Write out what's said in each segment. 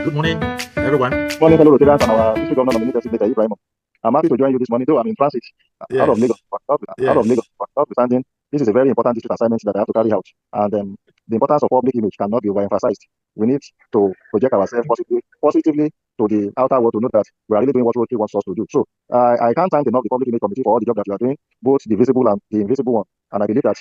Good morning, everyone. Morning, fellow Rotarians and our district governor nominated Senator Ibrahim. I'm happy to join you this morning, though I'm in transit out of Lagos. Notwithstanding, this is a very important district assignment that I have to carry out, and the importance of public image cannot be overemphasized. We need to project ourselves positively to the outer world to know that we are really doing what Rotary wants us to do. So I can't thank enough the public image committee for all the job that you are doing, both the visible and the invisible one. And I believe that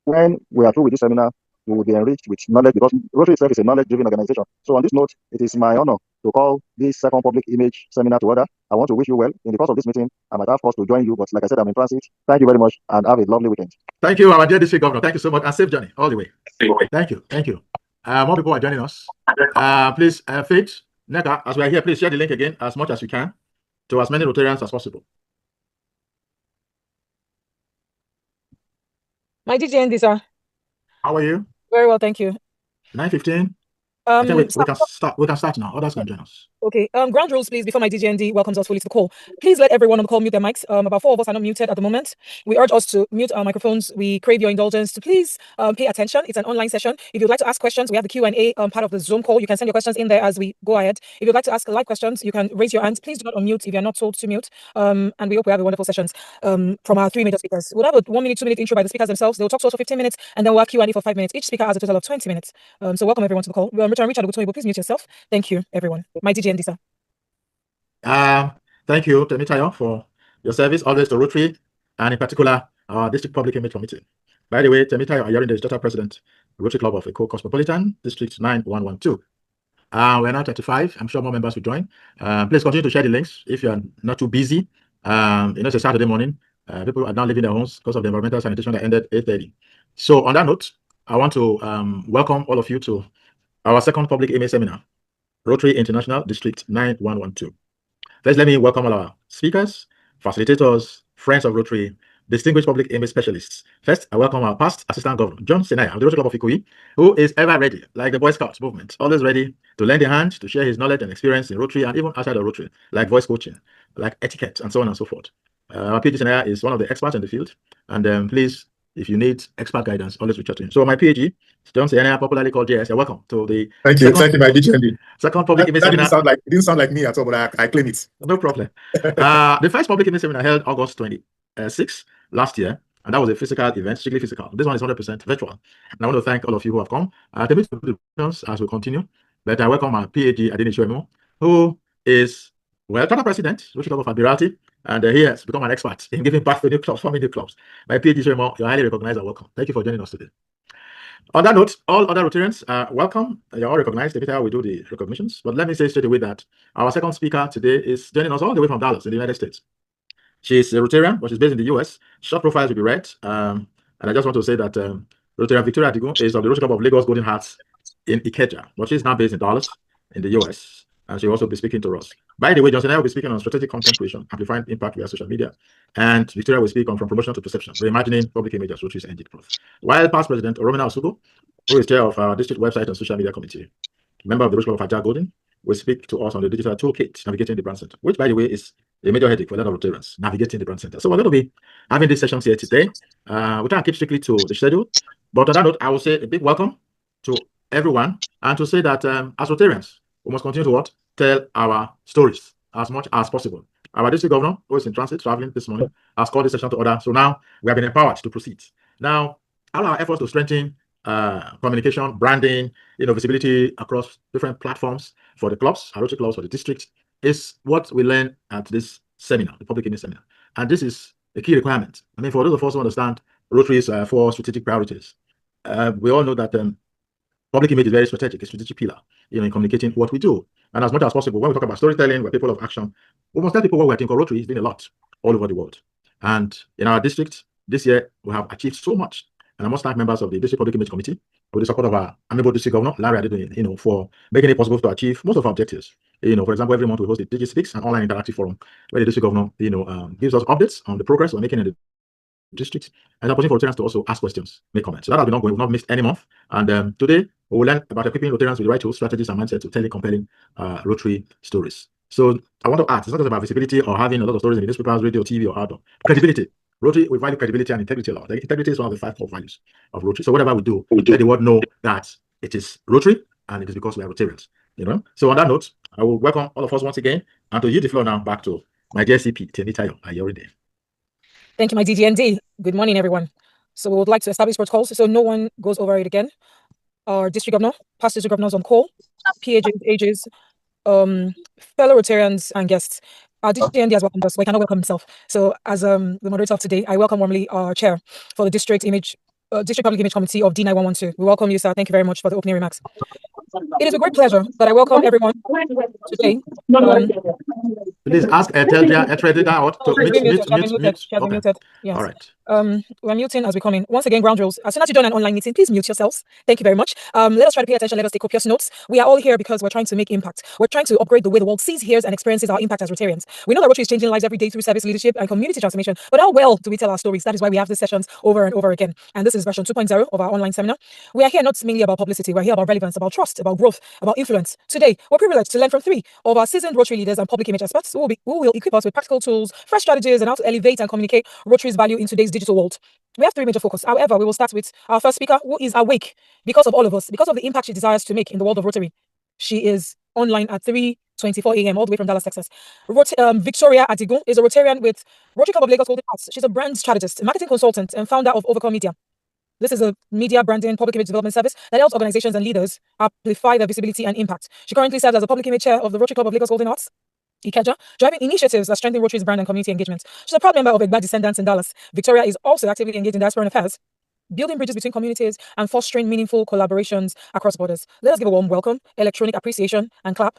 when we are through with this seminar, we will be enriched with knowledge, because Rotary itself is a knowledge-driven organization. So on this note, it is my honor to call this second public image seminar to order. I want to wish you well. In the course of this meeting, I might have cause to join you, but like I said, I'm in transit. Thank you very much, and have a lovely weekend. Thank you, our dear district governor. Thank you so much, and safe journey all the way. Thank you. Thank you. More people are joining us. Please, Faith, Neka, as we are here, please share the link again as much as you can to as many Rotarians as possible. My DJND, sir. How are you? Very well, thank you. 9:15. I think we can start. We can start now. Others can join us. Okay. Ground rules, please, before my DJND welcomes us fully to the call. Please let everyone on the call mute their mics. About 4 of us are not muted at the moment. We urge us to mute our microphones. We crave your indulgence to please pay attention. It's an online session. If you'd like to ask questions, we have the Q&A part of the Zoom call. You can send your questions in there as we go ahead. If you'd like to ask live questions, you can raise your hand. Please do not unmute if you're not told to mute. And we hope we have a wonderful sessions from our 3 major speakers. We'll have a 1 minute, 2 minute intro by the speakers themselves. They'll talk to us for 15 minutes, and then we'll have Q&A for 5 minutes. Each speaker has a total of 20 minutes. So welcome everyone to the call. Richard Ogutoyibo, please mute yourself. Thank you, everyone. My DJND, sir. Thank you, Temitayo, for your service always to Rotary, and in particular our District Public Image Committee. By the way, Temitayo Ayarin is Data President, Rotary Club of Eko Cosmopolitan, District 9112. We're now 35. I'm sure more members will join. Please continue to share the links if you are not too busy. It's a Saturday morning. People are now leaving their homes because of the environmental sanitation that ended 8:30. So on that note, I want to welcome all of you to our second public image seminar, Rotary International District 9112. First, let me welcome all our speakers, facilitators, friends of Rotary, distinguished public image specialists. First, I welcome our past Assistant Governor, John Senaya of the Rotary Club of Ikoyi, who is ever ready, like the Boy Scouts movement, always ready to lend a hand, to share his knowledge and experience in Rotary and even outside of Rotary, like voice coaching, like etiquette, and so on and so forth. Our PhD Senaya is one of the experts in the field, and please, if you need expert guidance, always reach out to him. So my PhD, John Senaya, popularly called JS, you're welcome to the Thank you, my DJND. Second public image seminar. It didn't sound like me at all, but I claim it. No problem. The first public image seminar held August 26th last year, and that was a physical event, strictly physical. This one is 100% virtual. And I want to thank all of you who have come. As we continue, but I welcome my PhD, Adini Shoemo, who is, well, Charter President, Rotary Club of Admiralty, and he has become an expert in giving birth to new clubs, forming new clubs. My PhD Shoemo, you're highly recognized and welcome. Thank you for joining us today. On that note, all other Rotarians are welcome. You're all recognized. Later we do the recognitions. But let me say straight away that our second speaker today is joining us all the way from Dallas in the United States. She's a Rotarian, but she's based in the US. Short profiles will be read. And I just want to say that Rotarian Victoria Adigun is of the Rotary Club of Lagos Golden Hearts in Ikeja, but she's now based in Dallas in the US. And she'll also be speaking to us. By the way, Johnson and I will be speaking on strategic content creation, amplifying impact via social media. And Victoria will speak on from promotion to perception, reimagining public image as Rotary's engine growth. While past President Oromina Osugo, who is chair of our district website and social media committee, member of the Rotary Club of Ajah Golden, will speak to us on the digital toolkit, navigating the brand center, which, by the way, is a major headache for a lot of Rotarians, navigating the brand center. So we're going to be having these sessions here today. We try and keep strictly to the schedule. But on that note, I will say a big welcome to everyone, and to say that as Rotarians, we must continue to what? Tell our stories as much as possible. Our district governor, who is in transit, traveling this morning, has called this session to order. So now we have been empowered to proceed. Now, all our efforts to strengthen communication, branding, visibility across different platforms for the clubs, our Rotary clubs, for the district, is what we learn at this seminar, the public image seminar. And this is a key requirement. I mean, for those of us who understand Rotary's 4 strategic priorities, we all know that public image is very strategic, a strategic pillar, in communicating what we do. And as much as possible, when we talk about storytelling, we're people of action, we must tell people what we're doing. Rotary is doing a lot all over the world. And in our district, this year, we have achieved so much. And I must thank members of the District Public Image Committee with the support of our amiable district governor, Larry Adedin, for making it possible to achieve most of our objectives. For example, every month we host the DigiSpeaks, an online interactive forum, where the district governor, gives us updates on the progress we're making in the district, and opportunity for Rotarians to also ask questions, make comments. So that has been ongoing. We've not missed any month. And today, we will learn about equipping Rotarians with the right tools, strategies, and mindset to tell compelling Rotary stories. So I want to add, it's not just about visibility or having a lot of stories in the newspapers, radio, TV, or outdoor. Credibility. Rotary, we value credibility and integrity a lot. Integrity is one of the 5 core values of Rotary. So whatever we do, let the world know that it is Rotary, and it is because we are Rotarians. So on that note, I will welcome all of us once again, and to yield the floor now back to my JCP, Tenitayo Ayoride. Thank you, my DGND. Good morning, everyone. So we would like to establish protocols so no one goes over it again. Our district governor, past district governors on call, PAGs, AGs, fellow Rotarians and guests. Our DGND has welcomed us, but he cannot welcome himself. So as the moderator of today, I welcome warmly our chair for the District Public Image Committee of D911. We welcome you, sir. Thank you very much for the opening remarks. It is a great pleasure that I welcome everyone today. Please ask Etelja out to mute. Okay. Yes. All right. We're muting as we come in. Once again, ground rules. As soon as you join an online meeting, please mute yourselves. Thank you very much. Let us try to pay attention. Let us take copious notes. We are all here because we're trying to make impact. We're trying to upgrade the way the world sees, hears, and experiences our impact as Rotarians. We know that Rotary is changing lives every day through service leadership and community transformation. But how well do we tell our stories? That is why we have these sessions over and over again. And this is version 2.0 of our online seminar. We are here not mainly about publicity. We're here about relevance, about trust, about growth, about influence. Today, we're privileged to learn from 3 of our seasoned Rotary leaders and public image experts who will equip us with practical tools, fresh strategies, and how to elevate and communicate Rotary's value in today's digital world. We have 3 major focus. However, we will start with our first speaker, who is awake because of all of us, because of the impact she desires to make in the world of Rotary. She is online at 3:24 a.m. all the way from Dallas, Texas. Victoria Adigun is a Rotarian with Rotary Club of Lagos Golden Hearts. She's a brand strategist, marketing consultant, and founder of Overcome Media. This is a media branding public image development service that helps organizations and leaders amplify their visibility and impact. She currently serves as a public image chair of the Rotary Club of Lagos Golden Hearts, Ikeja, driving initiatives that strengthen Rotary's brand and community engagement. She's a proud member of Egba Descendants in Dallas. Victoria is also actively engaged in diaspora affairs, building bridges between communities and fostering meaningful collaborations across borders. Let us give a warm welcome, electronic appreciation, and clap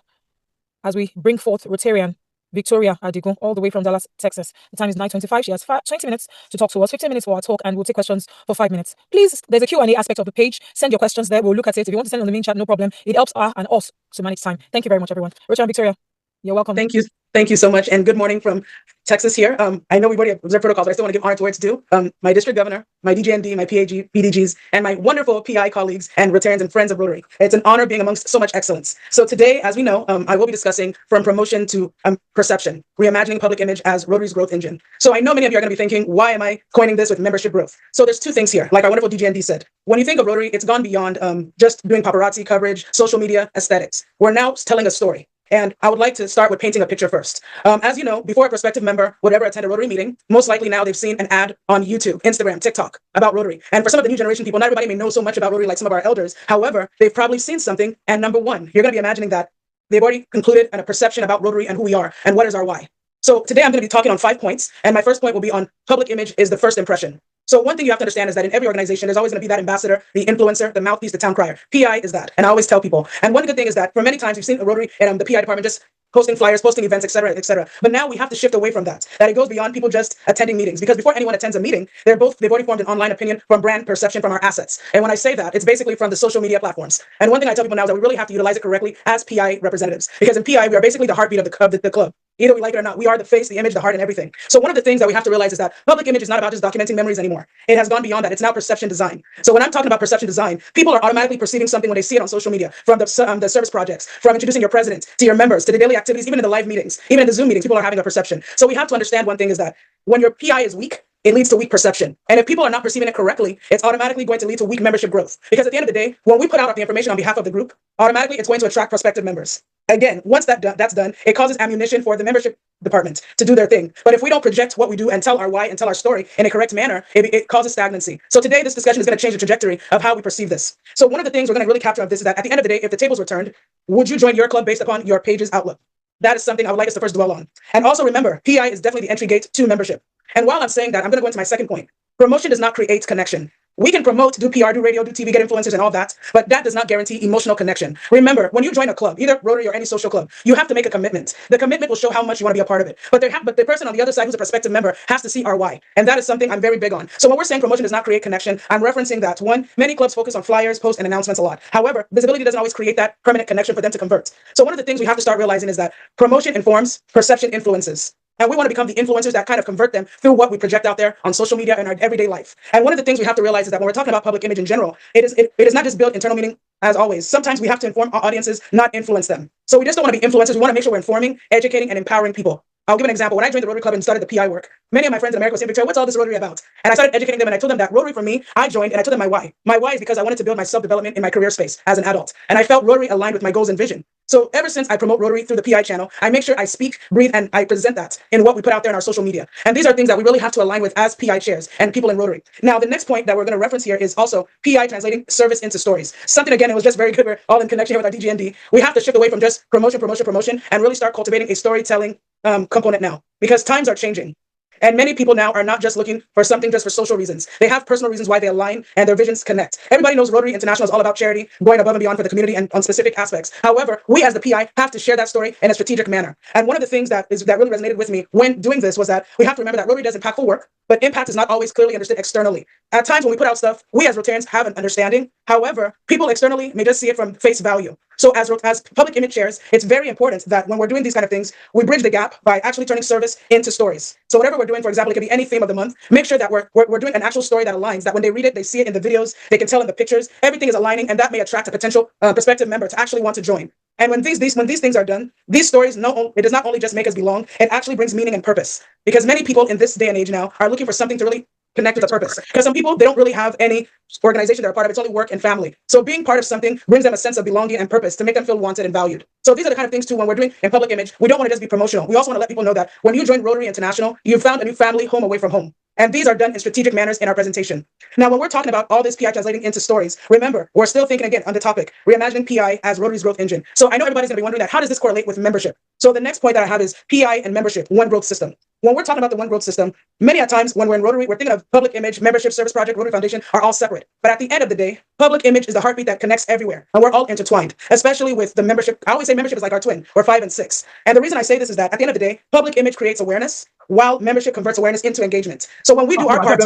as we bring forth Rotarian Victoria Adigun, all the way from Dallas, Texas. The time is 9:25. She has 20 minutes to talk to us, 15 minutes for our talk, and we'll take questions for 5 minutes. Please, there's a Q&A aspect of the page. Send your questions there. We'll look at it. If you want to send on the main chat, no problem. It helps her and us to manage time. Thank you very much, everyone. Rotarian Victoria, you're welcome. Thank you. Thank you so much. And good morning from Texas here. I know we've already observed protocols, but I still want to give honor to where it's due. My district governor, my DGND, my PAG, PDGs, and my wonderful PI colleagues and Rotarians and friends of Rotary. It's an honor being amongst so much excellence. So today, as we know, I will be discussing from promotion to perception, reimagining public image as Rotary's growth engine. So I know many of you are going to be thinking, why am I coining this with membership growth? So there's 2 things here. Like our wonderful DGND said, when you think of Rotary, it's gone beyond just doing paparazzi coverage, social media, aesthetics. We're now telling a story. And I would like to start with painting a picture first. As you know, before a prospective member would ever attend a Rotary meeting, most likely now they've seen an ad on YouTube, Instagram, TikTok about Rotary. And for some of the new generation people, not everybody may know so much about Rotary like some of our elders. However, they've probably seen something. And number 1, you're going to be imagining that they've already concluded a perception about Rotary and who we are and what is our why. So today I'm going to be talking on 5 points. And my first point will be on public image is the first impression. So one thing you have to understand is that in every organization, there's always going to be that ambassador, the influencer, the mouthpiece, the town crier. PI is that. And I always tell people. And one good thing is that for many times you've seen a Rotary and the PI department just posting flyers, posting events, et cetera, et cetera. But now we have to shift away from that it goes beyond people just attending meetings. Because before anyone attends a meeting, they've already formed an online opinion from brand perception from our assets. And when I say that, it's basically from the social media platforms. And one thing I tell people now is that we really have to utilize it correctly as PI representatives. Because in PI, we are basically the heartbeat of the club. Either we like it or not, we are the face, the image, the heart, and everything. So one of the things that we have to realize is that public image is not about just documenting memories anymore. It has gone beyond that. It's now perception design. So when I'm talking about perception design, people are automatically perceiving something when they see it on social media, from the service projects, from introducing your president to your members, to the daily activities, even in the live meetings, even in the Zoom meetings, people are having a perception. So we have to understand one thing is that when your PI is weak, it leads to weak perception. And if people are not perceiving it correctly, it's automatically going to lead to weak membership growth. Because at the end of the day, when we put out the information on behalf of the group, automatically it's going to attract prospective members. Again, once that's done, it causes ammunition for the membership department to do their thing. But if we don't project what we do and tell our why and tell our story in a correct manner, it causes stagnancy. So today, this discussion is going to change the trajectory of how we perceive this. So one of the things we're going to really capture of this is that at the end of the day, if the tables were turned, would you join your club based upon your page's outlook? That is something I would like us to first dwell on. And also remember, PI is definitely the entry gate to membership. And while I'm saying that, I'm going to go into my second point. Promotion does not create connection. We can promote, do PR, do radio, do TV, get influencers and all that, but that does not guarantee emotional connection. Remember, when you join a club, either Rotary or any social club, you have to make a commitment. The commitment will show how much you want to be a part of it. But the person on the other side who's a prospective member has to see our why. And that is something I'm very big on. So when we're saying promotion does not create connection, I'm referencing that, 1, many clubs focus on flyers, posts, and announcements a lot. However, visibility doesn't always create that permanent connection for them to convert. So one of the things we have to start realizing is that promotion informs, perception influences. And we want to become the influencers that kind of convert them through what we project out there on social media and our everyday life. And one of the things we have to realize is that when we're talking about public image in general, it is not just build internal meaning as always. Sometimes we have to inform our audiences, not influence them. So we just don't want to be influencers. We want to make sure we're informing, educating, and empowering people. I'll give an example. When I joined the Rotary Club and started the PI work, many of my friends in America were saying, Victoria, what's all this Rotary about? And I started educating them, and I told them that Rotary for me, I joined and I told them my why. My why is because I wanted to build my self-development in my career space as an adult. And I felt Rotary aligned with my goals and vision. So ever since I promote Rotary through the PI channel, I make sure I speak, breathe, and I present that in what we put out there in our social media. And these are things that we really have to align with as PI chairs and people in Rotary. Now, the next point that we're going to reference here is also PI translating service into stories. Something, again, it was just very good. We're all in connection here with our DGND. We have to shift away from just promotion, and really start cultivating a storytelling component now, because times are changing. And many people now are not just looking for something just for social reasons. They have personal reasons why they align and their visions connect. Everybody knows Rotary International is all about charity, going above and beyond for the community and on specific aspects. However, we as the PI have to share that story in a strategic manner. And one of the things that really resonated with me when doing this was that we have to remember that Rotary does impactful work, but impact is not always clearly understood externally. At times when we put out stuff, we as Rotarians have an understanding. However, people externally may just see it from face value. So as public image chairs, it's very important that when we're doing these kind of things, we bridge the gap by actually turning service into stories. So whatever we're doing, for example, it could be any theme of the month, make sure that we're doing an actual story that aligns, that when they read it, they see it in the videos, they can tell in the pictures, everything is aligning, and that may attract a potential prospective member to actually want to join. And when these things are done, these stories, it does not only just make us belong, it actually brings meaning and purpose. Because many people in this day and age now are looking for something to really connect with a purpose. Because some people, they don't really have any organization they're a part of. It's only work and family. So being part of something brings them a sense of belonging and purpose to make them feel wanted and valued. So these are the kind of things too, when we're doing in public image, we don't want to just be promotional. We also want to let people know that when you join Rotary International, you found a new family home away from home. And these are done in strategic manners in our presentation. Now, when we're talking about all this PI translating into stories, remember, we're still thinking again on the topic, reimagining PI as Rotary's growth engine. So I know everybody's gonna be wondering that, how does this correlate with membership? So the next point that I have is PI and membership, one growth system. When we're talking about the one growth system, many a times when we're in Rotary, we're thinking of public image, membership, service project, Rotary Foundation are all separate. But at the end of the day, public image is the heartbeat that connects everywhere. And we're all intertwined, especially with the membership. I always say membership is like our twin. We're 5 and 6. And the reason I say this is that at the end of the day, public image creates awareness, while membership converts awareness into engagement. So when we do our part,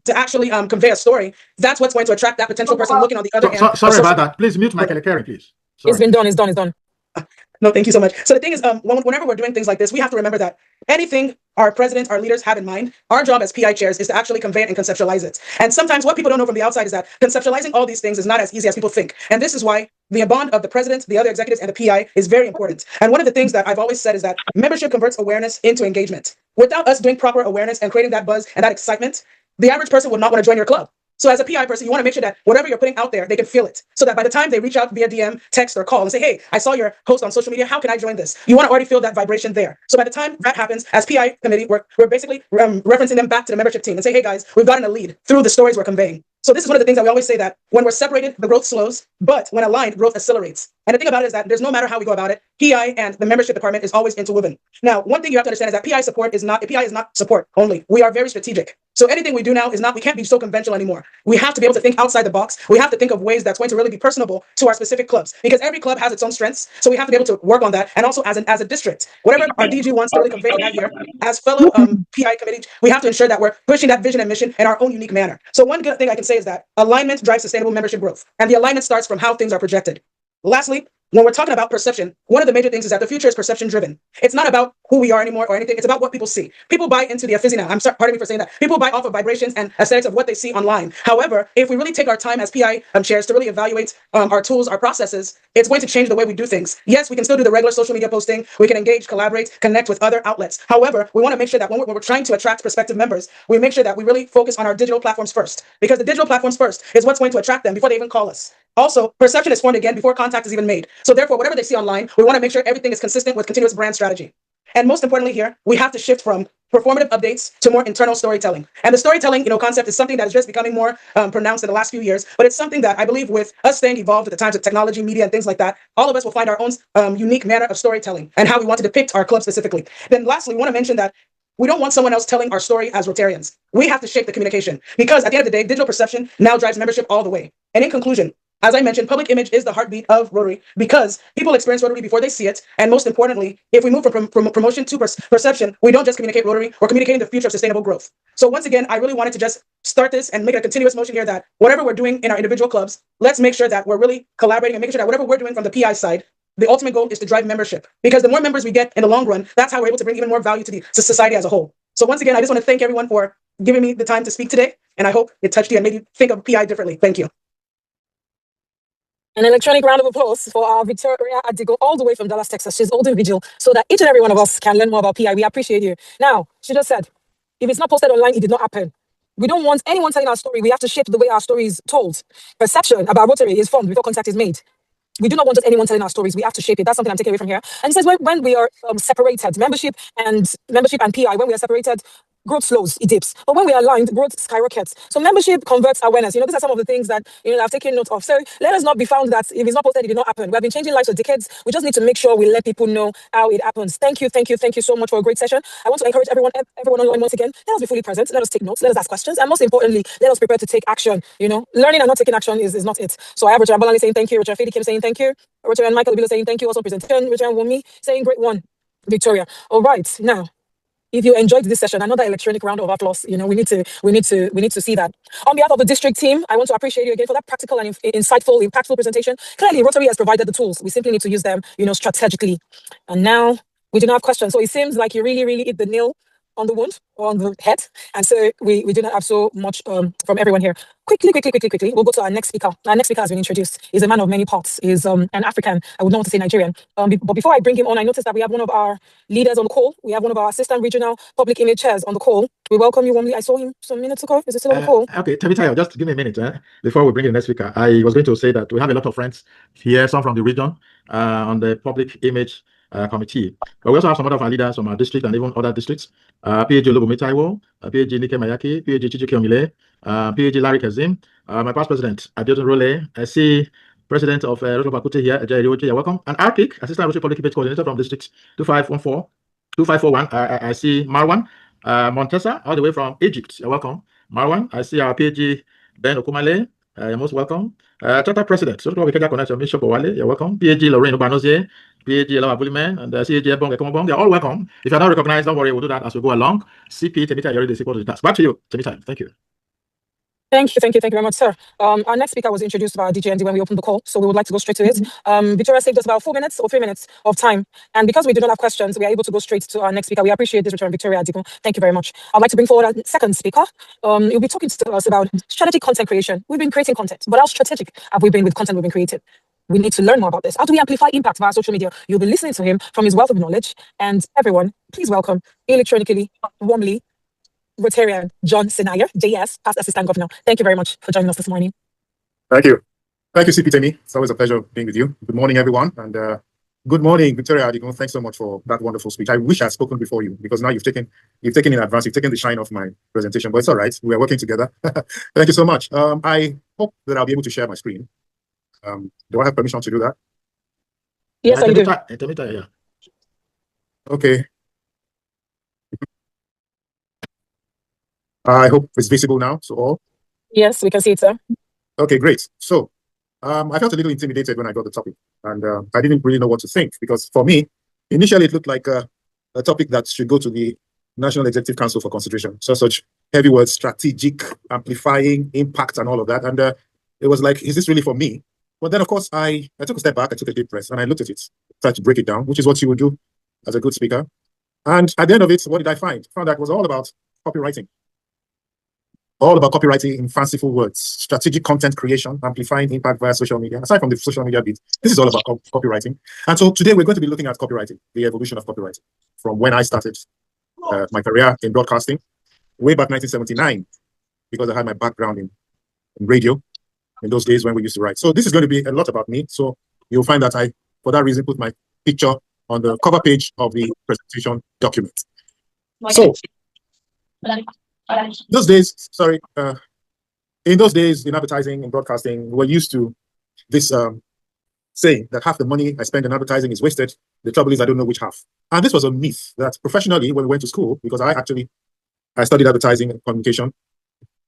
to actually convey a story, that's what's going to attract that potential person looking on the other end. Sorry about that. Please mute Michael Karen, please. Sorry. It's been done. It's done. No, thank you so much. So the thing is, whenever we're doing things like this, we have to remember that anything our presidents, our leaders have in mind, our job as PI chairs is to actually convey it and conceptualize it. And sometimes what people don't know from the outside is that conceptualizing all these things is not as easy as people think. And this is why the bond of the president, the other executives, and the PI is very important. And one of the things that I've always said is that membership converts awareness into engagement. Without us doing proper awareness and creating that buzz and that excitement, the average person would not want to join your club. So as a PI person, you want to make sure that whatever you're putting out there, they can feel it. So that by the time they reach out via DM, text, or call and say, hey, I saw your post on social media, how can I join this? You want to already feel that vibration there. So by the time that happens, as PI committee, we're basically referencing them back to the membership team and say, hey guys, we've gotten a lead through the stories we're conveying. So this is one of the things that we always say, that when we're separated, the growth slows, but when aligned, growth accelerates. And the thing about it is that there's no matter how we go about it, PI and the membership department is always interwoven. Now, one thing you have to understand is that PI is not support only. We are very strategic. So anything we do now we can't be so conventional anymore. We have to be able to think outside the box. We have to think of ways that's going to really be personable to our specific clubs, because every club has its own strengths. So we have to be able to work on that. And also as a district, whatever our DG wants to really convey that year, as fellow PI committee, we have to ensure that we're pushing that vision and mission in our own unique manner. So one good thing I can say is that alignment drives sustainable membership growth, and the alignment starts from how things are projected. Lastly, when we're talking about perception, one of the major things is that the future is perception driven. It's not about who we are anymore or anything. It's about what people see. People buy into the aphysi now. Pardon me for saying that. People buy off of vibrations and aesthetics of what they see online. However, if we really take our time as PI chairs to really evaluate our tools, our processes, it's going to change the way we do things. Yes, we can still do the regular social media posting. We can engage, collaborate, connect with other outlets. However, we want to make sure that when we're trying to attract prospective members, we make sure that we really focus on our digital platforms first, because the digital platforms first is what's going to attract them before they even call us. Also, perception is formed again before contact is even made. So therefore, whatever they see online, we want to make sure everything is consistent with continuous brand strategy. And most importantly here, we have to shift from performative updates to more internal storytelling. And the storytelling, concept is something that is just becoming more pronounced in the last few years, but it's something that I believe with us staying evolved at the times of technology, media, and things like that, all of us will find our own unique manner of storytelling and how we want to depict our club specifically. Then lastly, we want to mention that we don't want someone else telling our story as Rotarians. We have to shape the communication, because at the end of the day, digital perception now drives membership all the way. And in conclusion, as I mentioned, public image is the heartbeat of Rotary, because people experience Rotary before they see it. And most importantly, if we move from promotion to perception, we don't just communicate Rotary, we're communicating the future of sustainable growth. So once again, I really wanted to just start this and make it a continuous motion here, that whatever we're doing in our individual clubs, let's make sure that we're really collaborating and making sure that whatever we're doing from the PI side, the ultimate goal is to drive membership, because the more members we get in the long run, that's how we're able to bring even more value to society as a whole. So once again, I just want to thank everyone for giving me the time to speak today, and I hope it touched you and made you think of PI differently. Thank you. An electronic round of applause for our Victoria Adigo, all the way from Dallas, Texas. She's holding vigil so that each and every one of us can learn more about PI. We appreciate you. Now, she just said, if it's not posted online, it did not happen. We don't want anyone telling our story. We have to shape the way our story is told. Perception about Rotary is formed before contact is made. We do not want just anyone telling our stories. We have to shape it. That's something I'm taking away from here. And it says when we are separated, membership and PI, when we are separated, growth slows, it dips. But when we are aligned, growth skyrockets. So membership converts awareness. These are some of the things that I've taken note of. So let us not be found that if it's not posted, it did not happen. We have been changing lives for decades. We just need to make sure we let people know how it happens. Thank you so much for a great session. I want to encourage everyone online once again. Let us be fully present. Let us take notes. Let us ask questions. And most importantly, let us prepare to take action. Learning and not taking action is not it. So I have Richard Abalani saying thank you. Richard Fedi Kim saying thank you. Richard and Michael Obilo saying thank you. Also presentation. Richard and Wumi saying great one. Victoria. All right. Now, if you enjoyed this session, another electronic round of applause. We need to see that. On behalf of the district team, I want to appreciate you again for that practical and insightful, impactful presentation. Clearly, Rotary has provided the tools. We simply need to use them, strategically. And now we do not have questions. So it seems like you really hit the nail on the wound or on the head. And so we do not have so much from everyone here. Quickly, we'll go to our next speaker. Our next speaker has been introduced. He's a man of many parts. He's an African. I would not want to say Nigerian. But before I bring him on, I noticed that we have one of our leaders on the call. We have one of our assistant regional public image chairs on the call. We welcome you warmly. I saw him some minutes ago. Is he still on the call? Okay, Temitayo, just give me a minute before we bring in the next speaker. I was going to say that we have a lot of friends here, some from the region, on the public image committee. But we also have some of our leaders from our district and even other districts. PAG Olubunmi Taiwo, PAG Nike Mayaki, PAG Chijike Omile, PAG Larry Kazim, my past president, Abiodun Role, I see president of Rotary Bakute here, Ajay Rioje, you're welcome. And Arctic, assistant Rotary Public Image coordinator from district 2541, I see Marwan, Montesa, all the way from Egypt, you're welcome. Marwan, I see our PAG Ben Okumale, you're most welcome. Charter President, Rotary Bakute Connection, Bishop Owale, you're welcome. PAG Lorraine Ubanozie, PAG Elawa Buliman, and CAG Ebong Ekomobong, they're all welcome. If you're not recognized, don't worry, we'll do that as we go along. CP Temita, you already equal to the task. Back to you, Temita. Thank you. Thank you very much, sir. Our next speaker was introduced by DJND when we opened the call, so we would like to go straight to it. Victoria saved us about 4 minutes or 3 minutes of time, and because we do not have questions, we are able to go straight to our next speaker. We appreciate this return, Victoria Adigo. Thank you very much. I'd like to bring forward our second speaker. He'll be talking to us about strategic content creation. We've been creating content, but how strategic have we been with content we've been creating? We need to learn more about this. How do we amplify impact via social media? You'll be listening to him from his wealth of knowledge. And everyone, please welcome electronically, warmly, Rotarian John Senaya, JS, past assistant governor. Thank you very much for joining us this morning. Thank you, CP Temi. It's always a pleasure being with you. Good morning, everyone, and good morning, Victoria Adigo. Thanks so much for that wonderful speech. I wish I had spoken before you because now you've taken in advance. You've taken the shine off my presentation, but it's all right. We are working together. Thank you so much. I hope that I'll be able to share my screen. Do I have permission to do that? Yes, I do. Yeah. Okay. I hope it's visible now. So all. Yes, we can see it, sir. Okay, great. So I felt a little intimidated when I got the topic, and I didn't really know what to think because for me, initially it looked like a topic that should go to the National Executive Council for consideration. So such heavy words, strategic, amplifying, impact, and all of that. And it was like, is this really for me? But then, of course, I took a step back, I took a deep breath, and I looked at it, tried to break it down, which is what you would do as a good speaker. And at the end of it, what did I find? I found that it was all about copywriting. All about copywriting in fanciful words, strategic content creation, amplifying impact via social media. Aside from the social media bit, this is all about copywriting. And so today we're going to be looking at copywriting, the evolution of copywriting from when I started my career in broadcasting way back 1979, because I had my background in radio in those days when we used to write. So this is going to be a lot about me. So you'll find that I, for that reason, put my picture on the cover page of the presentation document. So those days, in those days in advertising and broadcasting, we're used to this saying that half the money I spend in advertising is wasted. The trouble is I don't know which half. And this was a myth that professionally, when we went to school, because I studied advertising and communication,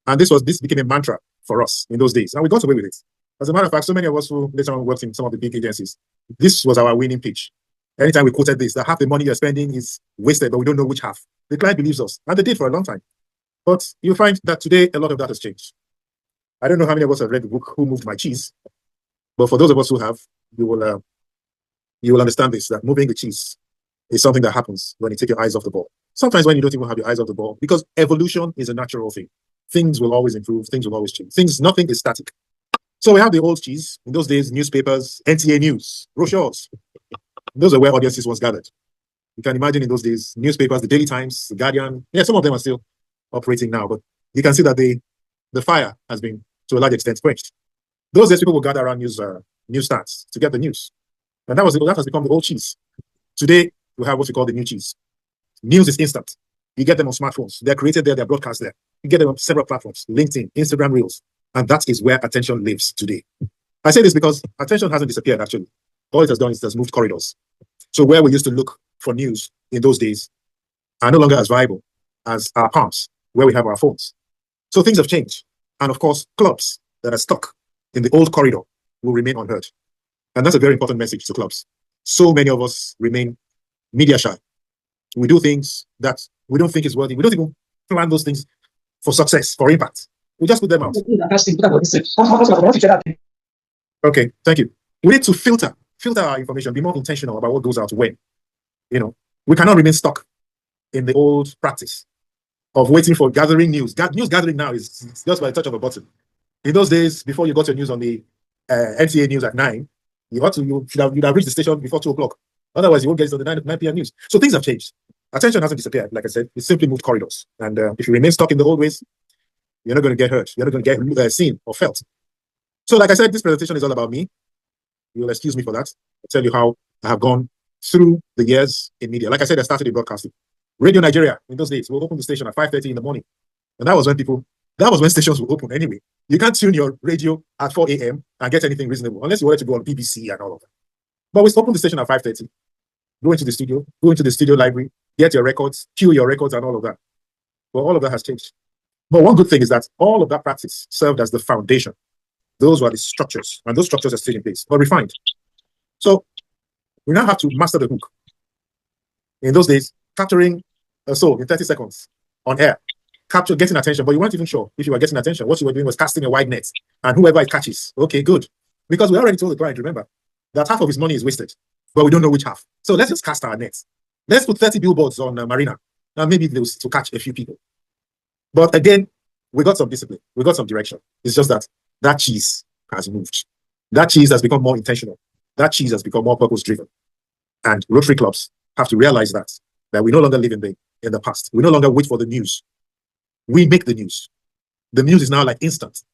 and this became a mantra for us in those days, and we got away with it. As a matter of fact, so many of us who later on worked in some of the big agencies, this was our winning pitch. Anytime we quoted this, that half the money you're spending is wasted, but we don't know which half. The client believes us, and they did for a long time. But you find that today, a lot of that has changed. I don't know how many of us have read the book, Who Moved My Cheese? But for those of us who have, you will understand this, that moving the cheese is something that happens when you take your eyes off the ball. Sometimes when you don't even have your eyes off the ball, because evolution is a natural thing. Things will always improve, things will always change. Nothing is static. So we have the old cheese. In those days, newspapers, NTA News, brochures. Those are where audiences was gathered. You can imagine in those days, newspapers, the Daily Times, the Guardian. Yeah, some of them are still operating now, but you can see that the fire has been, to a large extent, quenched. Those days, people will gather around newsstands to get the news. And that has become the old cheese. Today, we have what we call the new cheese. News is instant. You get them on smartphones. They're created there, they're broadcast there. You get them on several platforms, LinkedIn, Instagram Reels. And that is where attention lives today. I say this because attention hasn't disappeared, actually. All it has done is it has moved corridors. So where we used to look for news in those days are no longer as viable as our palms, where we have our phones. So things have changed. And of course, clubs that are stuck in the old corridor will remain unheard. And that's a very important message to clubs. So many of us remain media shy. We do things that we don't think is worthy. We don't even plan those things for success, for impact. We just put them out. Okay, thank you. We need to filter our information, be more intentional about what goes out when. You know, we cannot remain stuck in the old practice of waiting for gathering news. News gathering now is just by the touch of a button. In those days, before you got your news on the NTA News at 9, you'd have reached the station before 2 o'clock. Otherwise, you won't get it on the 9 p.m. news. So things have changed. Attention hasn't disappeared. Like I said, it simply moved corridors. And if you remain stuck in the old ways, you're not going to get hurt. You're not going to get seen or felt. So like I said, this presentation is all about me. You'll excuse me for that. I'll tell you how I have gone through the years in media. Like I said, I started in broadcasting. Radio Nigeria, in those days, we'll open the station at 5:30 in the morning. And that was when stations were open anyway. You can't tune your radio at 4 a.m. and get anything reasonable, unless you wanted to go on BBC and all of that. But we opened the station at 5:30. Go into the studio library, get your records, cue your records and all of that. Well, all of that has changed. But one good thing is that all of that practice served as the foundation. Those were the structures, and those structures are still in place, but refined. So we now have to master the hook. In those days, capturing a soul in 30 seconds on air, getting attention, but you weren't even sure if you were getting attention. What you were doing was casting a wide net, and whoever it catches, okay, good. Because we already told the client, remember, that half of his money is wasted, but we don't know which half. So let's just cast our nets. Let's put 30 billboards on Marina, and maybe those to catch a few people. But again, we got some discipline, we got some direction. It's just that cheese has moved. That cheese has become more intentional. That cheese has become more purpose-driven. And Rotary clubs have to realize that we no longer live in the past. We no longer wait for the news. We make the news. The news is now like instant.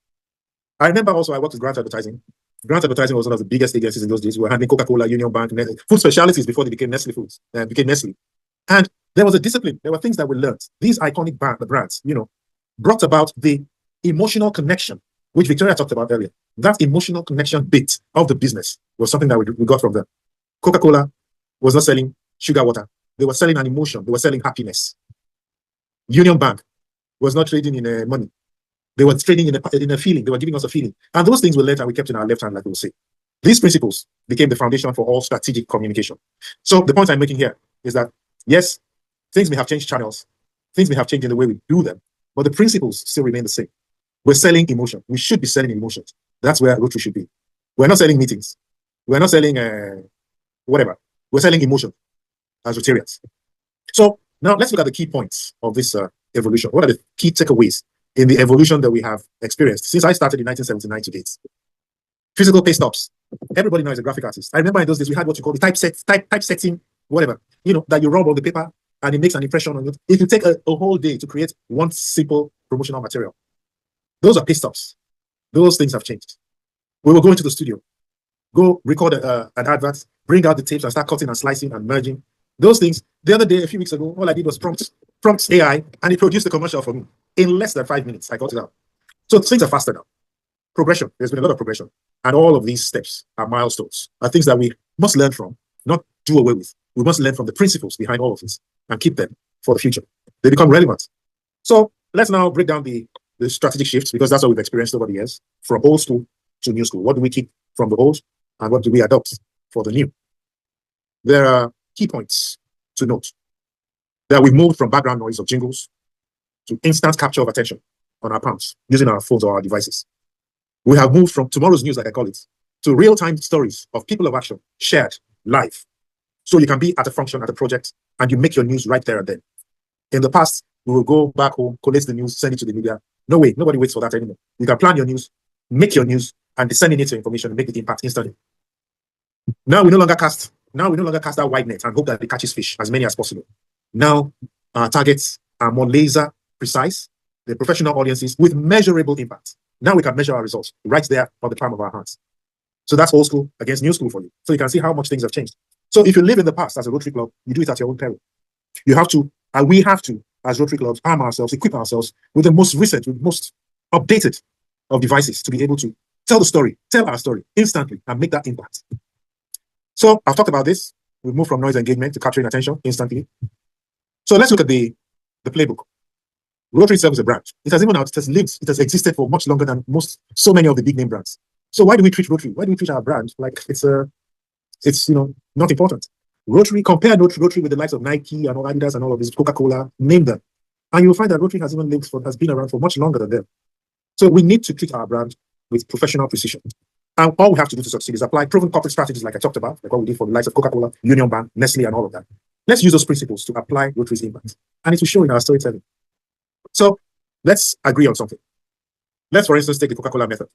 I remember also I worked with Grant Advertising. Grant Advertising was one of the biggest agencies in those days. We were handling Coca-Cola, Union Bank, food specialties before they became Nestle Foods, became Nestle. And there was a discipline. There were things that we learned. These iconic brands, brought about the emotional connection, which Victoria talked about earlier. That emotional connection bit of the business was something that we got from them. Coca-Cola was not selling sugar water. They were selling an emotion. They were selling happiness. Union Bank was not trading in money. They were trading in a feeling. They were giving us a feeling. And those things we learned and we kept in our left hand, like we'll say. These principles became the foundation for all strategic communication. So the point I'm making here is that, yes, things may have changed channels. Things may have changed in the way we do them, but the principles still remain the same. We're selling emotion. We should be selling emotions. That's where Rotary should be. We're not selling meetings. We're not selling whatever. We're selling emotion as Rotarians. So now let's look at the key points of this evolution. What are the key takeaways in the evolution that we have experienced since I started in 1979 to date? Physical pay stops. Everybody now is a graphic artist. I remember in those days we had what you call the typesetting, whatever, that you rub on the paper and it makes an impression on it. It will take a whole day to create one simple promotional material. Those are pay stops. Those things have changed. We will go into the studio, go record an advert, bring out the tapes and start cutting and slicing and merging. Those things, the other day, a few weeks ago, all I did was prompt AI, and it produced a commercial for me. In less than 5 minutes, I got it out. So things are faster now. Progression, there's been a lot of progression. And all of these steps are milestones, are things that we must learn from, not do away with. We must learn from the principles behind all of this and keep them for the future. They become relevant. So let's now break down the strategic shifts, because that's what we've experienced over the years, from old school to new school. What do we keep from the old and what do we adopt for the new? There are key points to note that we've moved from background noise of jingles to instant capture of attention on our palms using our phones or our devices. We have moved from tomorrow's news, like I call it, to real-time stories of people of action shared live. So you can be at a function, at a project, and you make your news right there and then. In the past, we will go back home, collect the news, send it to the media. No way, nobody waits for that anymore. You can plan your news, make your news, and disseminate your information and make the impact instantly. Now we no longer cast that wide net and hope that it catches fish, as many as possible. Now our targets are more laser precise, the professional audiences with measurable impact. Now we can measure our results right there on the palm of our hands. So that's old school against new school for you. So you can see how much things have changed. So if you live in the past as a Rotary Club, you do it at your own peril. You have to, and we have to, as Rotary Clubs, arm ourselves, equip ourselves with the most recent, with most updated of devices to be able to tell our story instantly and make that impact. So I've talked about this. We move from noise engagement to capturing attention instantly. So let's look at the playbook. Rotary itself is a brand. It has even out, it has lived, it has existed for much longer than so many of the big name brands. So why do we treat Rotary? Why do we treat our brand like it's not important? Compare Rotary with the likes of Nike and all Adidas and all of these, Coca-Cola, name them. And you'll find that Rotary has been around for much longer than them. So we need to treat our brand with professional precision. And all we have to do to succeed is apply proven corporate strategies like I talked about, like what we did for the likes of Coca-Cola, Union Bank, Nestle, and all of that. Let's use those principles to apply Rotary's impact. And it will show in our storytelling. So let's agree on something. Let's, for instance, take the Coca-Cola method.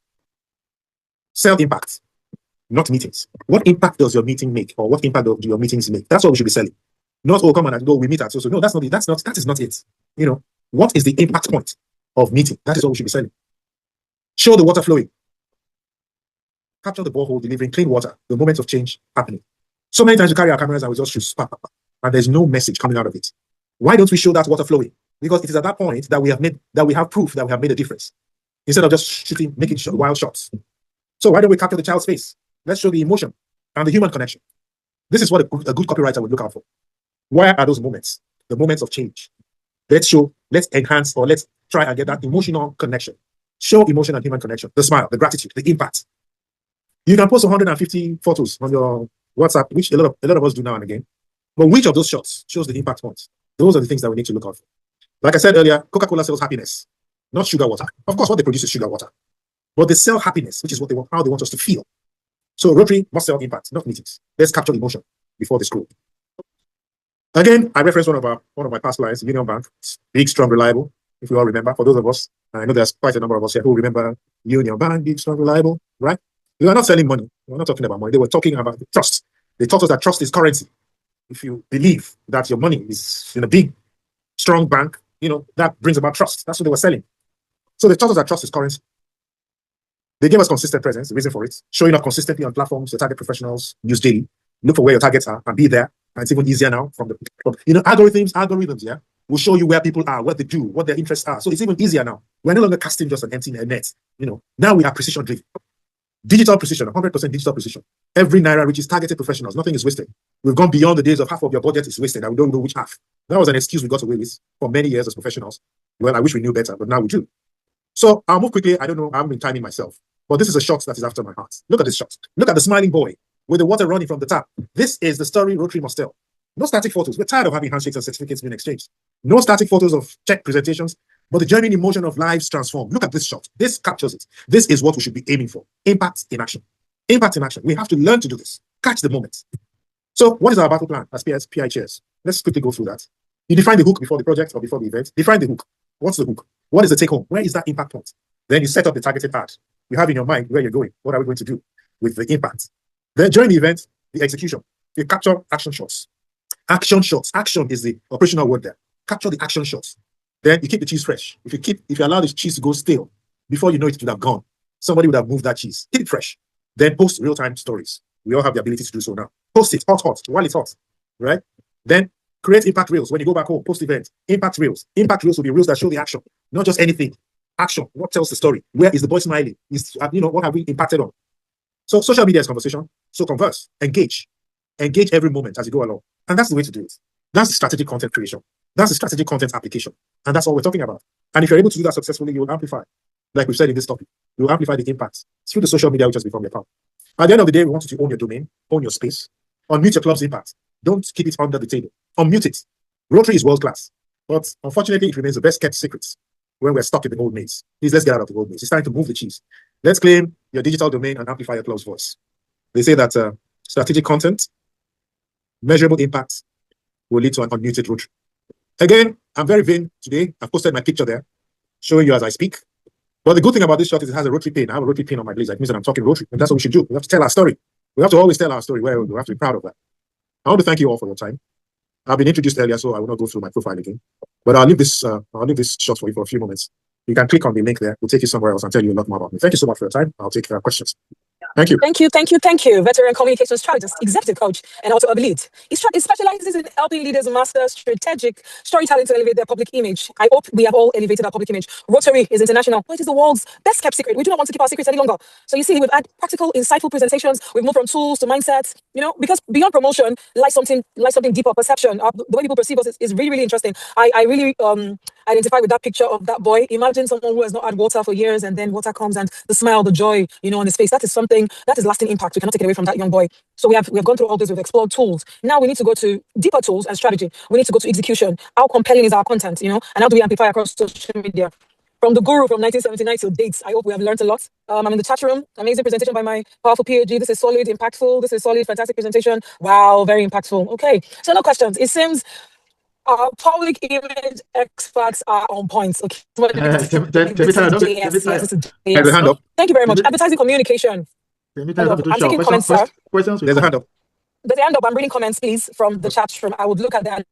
Sell impact, not meetings. What impact does your meeting make, or what impact do your meetings make? That's what we should be selling. Not, oh, come on and go, we meet at so. No, that is not it. You know, what is the impact point of meeting? That is what we should be selling. Show the water flowing. Capture the borehole delivering clean water, the moment of change happening. So many times we carry our cameras and we just shoot, and there's no message coming out of it. Why don't we show that water flowing? Because it is at that point that we have proof that we have made a difference, instead of just making wild shots. So why don't we capture the child's face? Let's show the emotion and the human connection. This is what a good copywriter would look out for. Why are those moments? The moments of change. Let's enhance, or let's try and get that emotional connection. Show emotion and human connection. The smile, the gratitude, the impact. You can post 150 photos on your WhatsApp, which a lot of us do now and again. But which of those shots shows the impact points? Those are the things that we need to look out for. Like I said earlier, Coca-Cola sells happiness, not sugar water. Of course, what they produce is sugar water. But they sell happiness, which is how they want us to feel. So Rotary must sell impact, not meetings. Let's capture emotion before they scroll. Again, I referenced one of my past clients, Union Bank. Big, strong, reliable. If we all remember, for those of us, I know there's quite a number of us here who remember Union Bank, big, strong, reliable, right? We are not selling money. We're not talking about money. They were talking about trust. They taught us that trust is currency. If you believe that your money is in a big, strong bank, that brings about trust. That's what they were selling. So they taught us that trust is currency. They gave us consistent presence, the reason for it, showing up consistently on platforms your target professionals use daily. Look for where your targets are and be there. And it's even easier now from algorithms, yeah, will show you where people are, what they do, what their interests are. So it's even easier now. We're no longer casting just an empty net. Now we are precision driven. Digital precision, 100% digital precision. Every naira reaches targeted professionals. Nothing is wasted. We've gone beyond the days of half of your budget is wasted and we don't know which half. That was an excuse we got away with for many years as professionals. Well, I wish we knew better, but now we do. So I'll move quickly. I don't know. I haven't been timing myself. But this is a shot that is after my heart. Look at this shot. Look at the smiling boy with the water running from the tap. This is the story Rotary must tell. No static photos. We're tired of having handshakes and certificates being exchanged. No static photos of check presentations, but the genuine emotion of lives transformed. Look at this shot. This captures it. This is what we should be aiming for. Impact in action. Impact in action. We have to learn to do this. Catch the moment. So what is our battle plan as PI chairs? Let's quickly go through that. You define the hook before the project or before the event. Define the hook. What's the hook? What is the take home? Where is that impact point? Then you set up the targeted ad. You have in your mind where you're going. What are we going to do with the impact? Then during the event, the execution. You capture action shots. Action shots. Action is the operational word there. Capture the action shots. Then you keep the cheese fresh. If you allow the cheese to go stale, before you know it would have gone. Somebody would have moved that cheese. Keep it fresh. Then post real-time stories. We all have the ability to do so now. Post it hot, while it's hot, right? Then create impact reels. When you go back home, post event, impact reels. Impact reels will be reels that show the action, not just anything. Action. What tells the story? Where is the boy smiling? What have we impacted on? So social media is conversation. So converse, engage every moment as you go along. And that's the way to do it. That's the strategic content creation. That's the strategic content application. And that's what we're talking about. And if you're able to do that successfully, you will amplify. Like we've said in this topic, you will amplify the impact through the social media, which has become your power. At the end of the day, we want you to own your domain, own your space, unmute your club's impact. Don't keep it under the table. Unmute it. Rotary is world class, but unfortunately, it remains the best kept secret when we're stuck in the old maze. Please, let's get out of the old maze. It's time to move the cheese. Let's claim your digital domain and amplify your club's voice. They say that strategic content, measurable impact will lead to an unmuted Rotary. Again, I'm very vain today. I've posted my picture there, showing you as I speak. But the good thing about this shot is it has a rotary pin. I have a rotary pin on my blazer. It means that I'm talking rotary. And that's what we should do. We have to tell our story. We have to always tell our story. We have to be proud of that. I want to thank you all for your time. I've been introduced earlier, so I will not go through my profile again. But I'll leave this shot for you for a few moments. You can click on the link there. We'll take you somewhere else and tell you a lot more about me. Thank you so much for your time. I'll take questions. Thank you. Thank you. Veteran communications strategist, executive coach, and also a lead. He specializes in helping leaders master strategic storytelling to elevate their public image. I hope we have all elevated our public image. Rotary is international, but it is the world's best kept secret. We do not want to keep our secrets any longer. So you see, we've had practical, insightful presentations. We've moved from tools to mindsets. You know, because beyond promotion lies something deeper. Perception. The way people perceive us is really, really interesting. I really identify with that picture of that boy. Imagine someone who has not had water for years, and then water comes, and the smile, the joy, you know, on his face. That is something that is lasting impact. We cannot take it away from that young boy. So we have gone through all this. We've explored tools. Now we need to go to deeper tools and strategy. We need to go to execution. How compelling is our content, you know, and how do we amplify across social media? From the guru from 1979 to dates, I hope we have learned a lot. I'm in the chat room. Amazing presentation by my powerful PhD. This is solid, impactful. This is solid, fantastic presentation. Wow, very impactful. Okay, so no questions. It seems our public image experts are on points. Okay. There's a hand up. Thank you very much. Advertising communication. I'm taking comments, sir. There's a hand up. There's a hand up. I'm reading comments, please, from the chat room. I would look at that.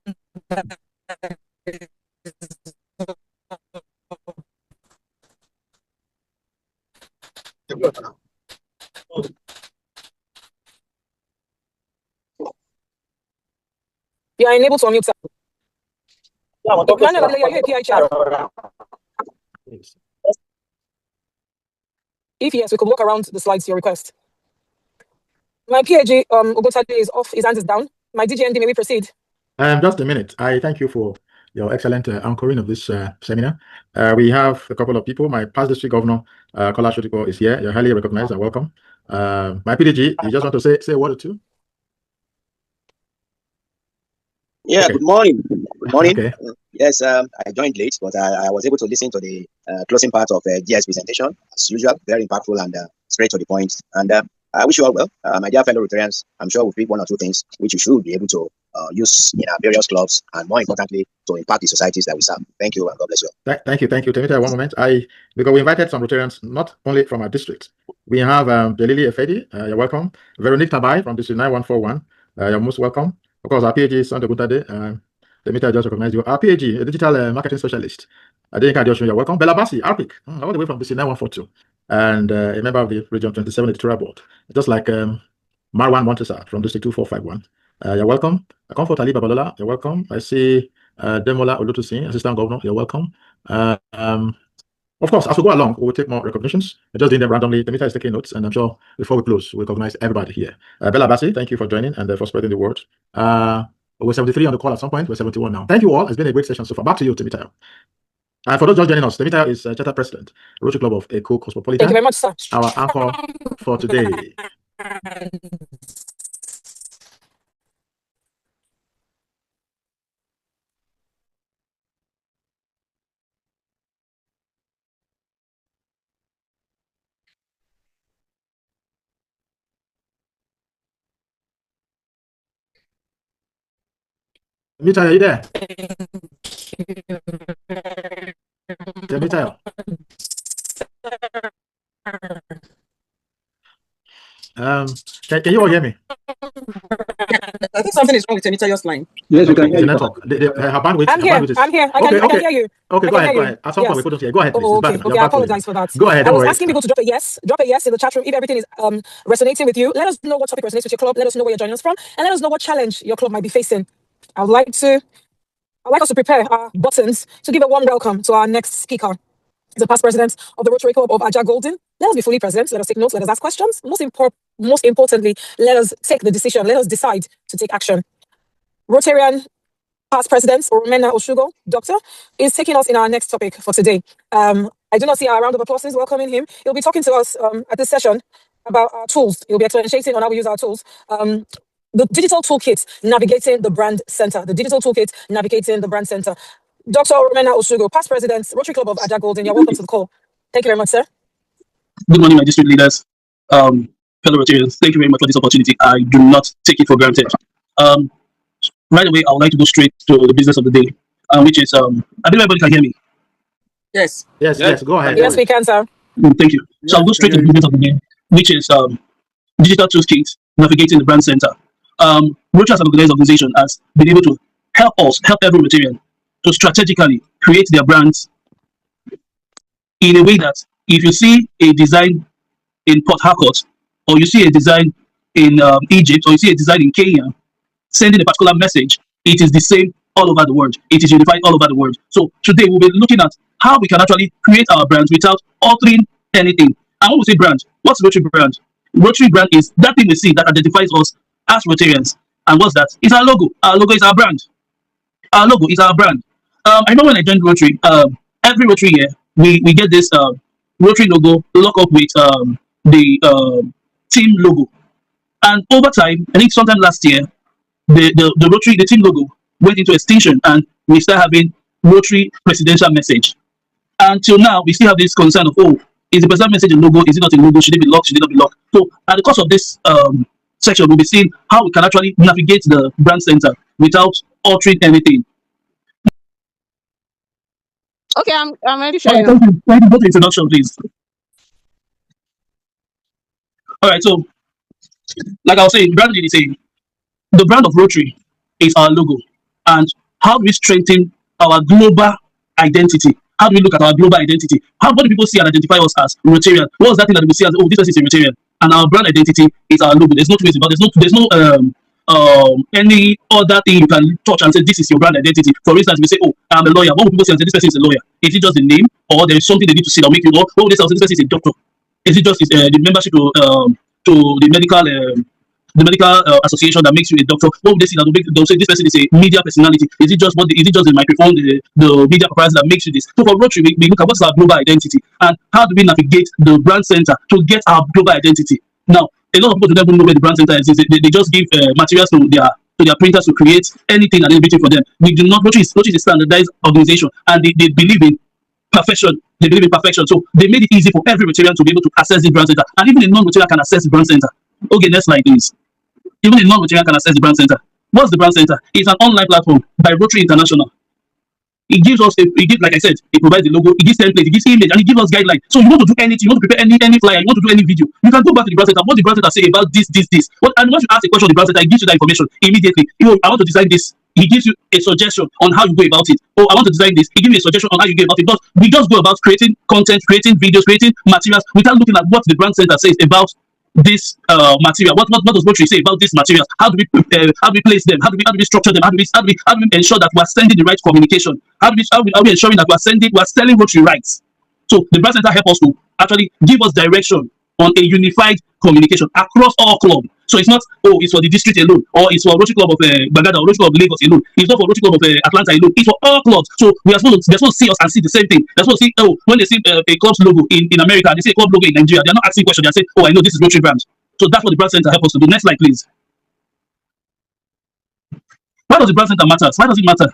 You are unable to unmute, sir. If yes, we could walk around the slides to your request. My PhD, Oguntade is off. His hand is down. My DGND, may we proceed? Just a minute. I thank you for your excellent anchoring of this seminar. We have a couple of people. My past district governor, Kola Shotiko, is here. You're highly recognized and welcome. My PDG, you just want to say a word or two? Yeah, okay. Good morning. Good morning. Okay. Yes, I joined late, but I was able to listen to the closing part of GS presentation. As usual, very impactful and straight to the point. And I wish you all well. My dear fellow Rotarians, I'm sure we'll pick one or two things which you should be able to use in our various clubs, and more importantly, to impact the societies that we serve. Thank you, and God bless you. Thank you. Temita, one moment. Because we invited some Rotarians, not only from our district. We have Delili Efedi, you're welcome. Veronique Tabai from District 9141, you're most welcome. Of course, our PhD is Sunday Guntade. Temita just recognized you. Our PhD, a digital marketing specialist. Adenka Adiosun, you're welcome. Bella Bassi, ARPIC, all the way from District 9142. And a member of the Region 27 editorial board. Just like Marwan Montesa from District 2451. You're welcome. Comfort Ali Babalola, you're welcome. I see Demola Olutusin, Assistant Governor, you're welcome. Of course, as we go along, we'll take more recognitions. We're just doing them randomly. Temita is taking notes, and I'm sure before we close, we'll recognize everybody here. Bella Bassi, thank you for joining and for spreading the word. We're 73 on the call at some point. We're 71 now. Thank you all. It's been a great session so far. Back to you, Temita. And for those just joining us, Temita is Charter President, Rotary Club of Eco Cosmopolitan. Thank you very much, sir. Our anchor for today. Temita, are you there? Temita. Can you all hear me? I think something is wrong with Temita's line. Yes, we can hear you. Her bandwidth. I'm here. I can hear you. Okay, go ahead. At some point we couldn't hear. Go ahead, please. Okay, I apologize for that. Go ahead. I was asking people to drop a yes in the chat room if everything is resonating with you. Let us know what topic resonates with your club. Let us know where you're joining us from, and let us know what challenge your club might be facing. I'd like us to prepare our buttons to give a warm welcome to our next speaker. He's the past president of the Rotary Club of Aja Golden. Let us be fully present. Let us take notes. Let us ask questions. Most importantly, let us take the decision. Let us decide to take action. Rotarian past president Oromena Oshugo, doctor, is taking us in our next topic for today. I do not see our round of applause welcoming him. He'll be talking to us at this session about our tools. He'll be expatiating on how we use our tools. The digital toolkit navigating the brand center. Dr. Oromena Oshugo, past president, Rotary Club of Aja Golden. You're welcome to the call. Thank you very much, sir. Good morning, my district leaders, fellow Rotarians. Thank you very much for this opportunity. I do not take it for granted. Right away, I would like to go straight to the business of the day, which is, I think everybody can hear me. Yes. Yes, go ahead. Yes, we can, sir. Thank you. So I'll go straight to the business of the game, which is digital toolkit, navigating the brand center. Rotary as an organization has been able to help every Rotarian to strategically create their brands in a way that if you see a design in Port Harcourt, or you see a design in Egypt, or you see a design in Kenya, sending a particular message, it is the same all over the world. It is unified all over the world. So today we'll be looking at how we can actually create our brands without altering anything. And when we say brand, what's Rotary brand? Rotary brand is that thing we see that identifies us as Rotarians. And what's that? It's our logo. Our logo is our brand. Our logo is our brand. I know when I joined Rotary, every Rotary year, we get this Rotary logo lock up with the team logo. And over time, I think sometime last year, the Rotary, the team logo went into extinction and we start having Rotary presidential message. Until now, we still have this concern of, oh, is the presidential message a logo? Is it not a logo? Should it be locked? Should it not be locked? So at the course of this section, we'll be seeing how we can actually navigate the brand center without altering anything. Okay, I'm ready for All right, you. thank you. Thank you. Go to introduction, please. All right, so like I was saying, brand is saying the brand of Rotary is our logo. And how do we strengthen our global identity? How do we look at our global identity? What do people see and identify us as Rotarian? What is that thing that we see as, oh, this person is a Rotarian? And our brand identity is our logo. There's no two ways about it. There's no any other thing you can touch and say this is your brand identity. For instance, we say, oh, I'm a lawyer. What would people say and say this person is a lawyer? Is it just the name, or there is something they need to see that make you go, oh, this person is a doctor? Is it just the membership to the medical association that makes you a doctor? What would they see that they'll say this person is a media personality? Is it just the microphone, the media proprietor that makes you this? So for Rotary, we look at what's our global identity and how do we navigate the brand center to get our global identity. Now, a lot of people don't even know where the brand center is. They just give materials to their printers to create anything and everything for them. We do not. Rotary is a standardized organization, and they believe in perfection. They believe in perfection. So they made it easy for every Rotarian to be able to access the brand center, and even a non-Rotarian can access the brand center. Okay, next slide, please. Even a non-Rotarian can access the brand center. What's the brand center? It's an online platform by Rotary International. It gives us, like I said, it provides the logo, it gives template, it gives image, and it gives us guidelines. So you want to do anything, you want to prepare any flyer, you want to do any video, you can go back to the brand center. What the brand center say about this? And once you ask a question of the brand center, it gives you that information immediately. I want to design this. He gives you a suggestion on how you go about it. Oh, I want to design this. He gives you a suggestion on how you go about it. But we just go about creating content, creating videos, creating materials without looking at what the brand center says about this material. What does Rotary say about these materials? How do we place them? How do we structure them? How do we ensure that we are sending the right communication? How are we ensuring that we are selling Rotary rights? So the brand center help us to actually give us direction on a unified communication across all clubs. So it's not, oh, it's for the district alone, or it's for Rotary Club of Bagada or Rotary Club of Lagos alone. It's not for Rotary Club of Atlanta alone. It's for all clubs. So they're supposed to see us and see the same thing. They're supposed to see, oh, when they see a club's logo in America, they see a club logo in Nigeria, they're not asking questions. They're saying, oh, I know this is Rotary brand. So that's what the brand center helps us to do. Next slide, please. Why does the brand center matter? Why does it matter?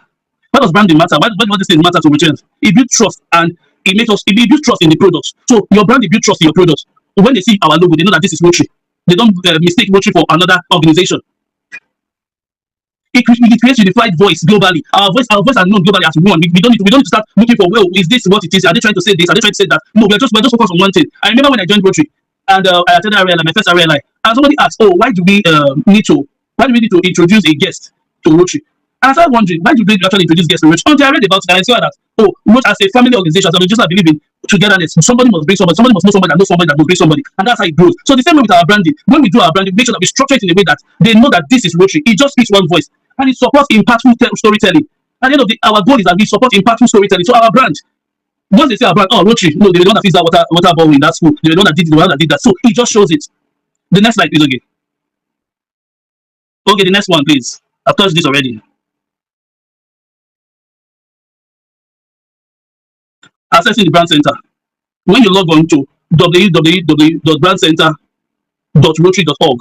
Why does branding matter? Why do these things matter to Rotarians? It builds trust, and it builds trust in the products. So your brand, it builds trust in your products. When they see our logo, they know that this is Rotary. They don't mistake Rotary for another organization. It creates unified voice globally. Our voice are known globally as one. We don't need to start looking for, well, is this what it is? Are they trying to say this? Are they trying to say that? No, we're just focused on one thing. I remember when I joined Rotary and I attended my first area line, and somebody asked, oh, why do we need to introduce a guest to Rotary? And I started wondering, why do they actually introduce guests to Rotary? Until I read about it, and I saw that, oh, Rotary as a family organization, as an organization that believe in togetherness, somebody must bring somebody must know somebody that knows somebody that will bring somebody, and that's how it grows. So the same way with our branding, when we do our branding, make sure that we structure it in a way that they know that this is Rotary. It just speaks one voice, and it supports impactful storytelling. At the end of the day, our goal is that we support impactful storytelling. So our brand, once they say our brand, oh, Rotary, no, they don't have to fix that water ball in that school. They don't have to did that. So it just shows it. The next slide, please, okay. Okay, the next one, please. I've touched this already. Accessing the brand center. When you log on to www.brandcenter.rotary.org,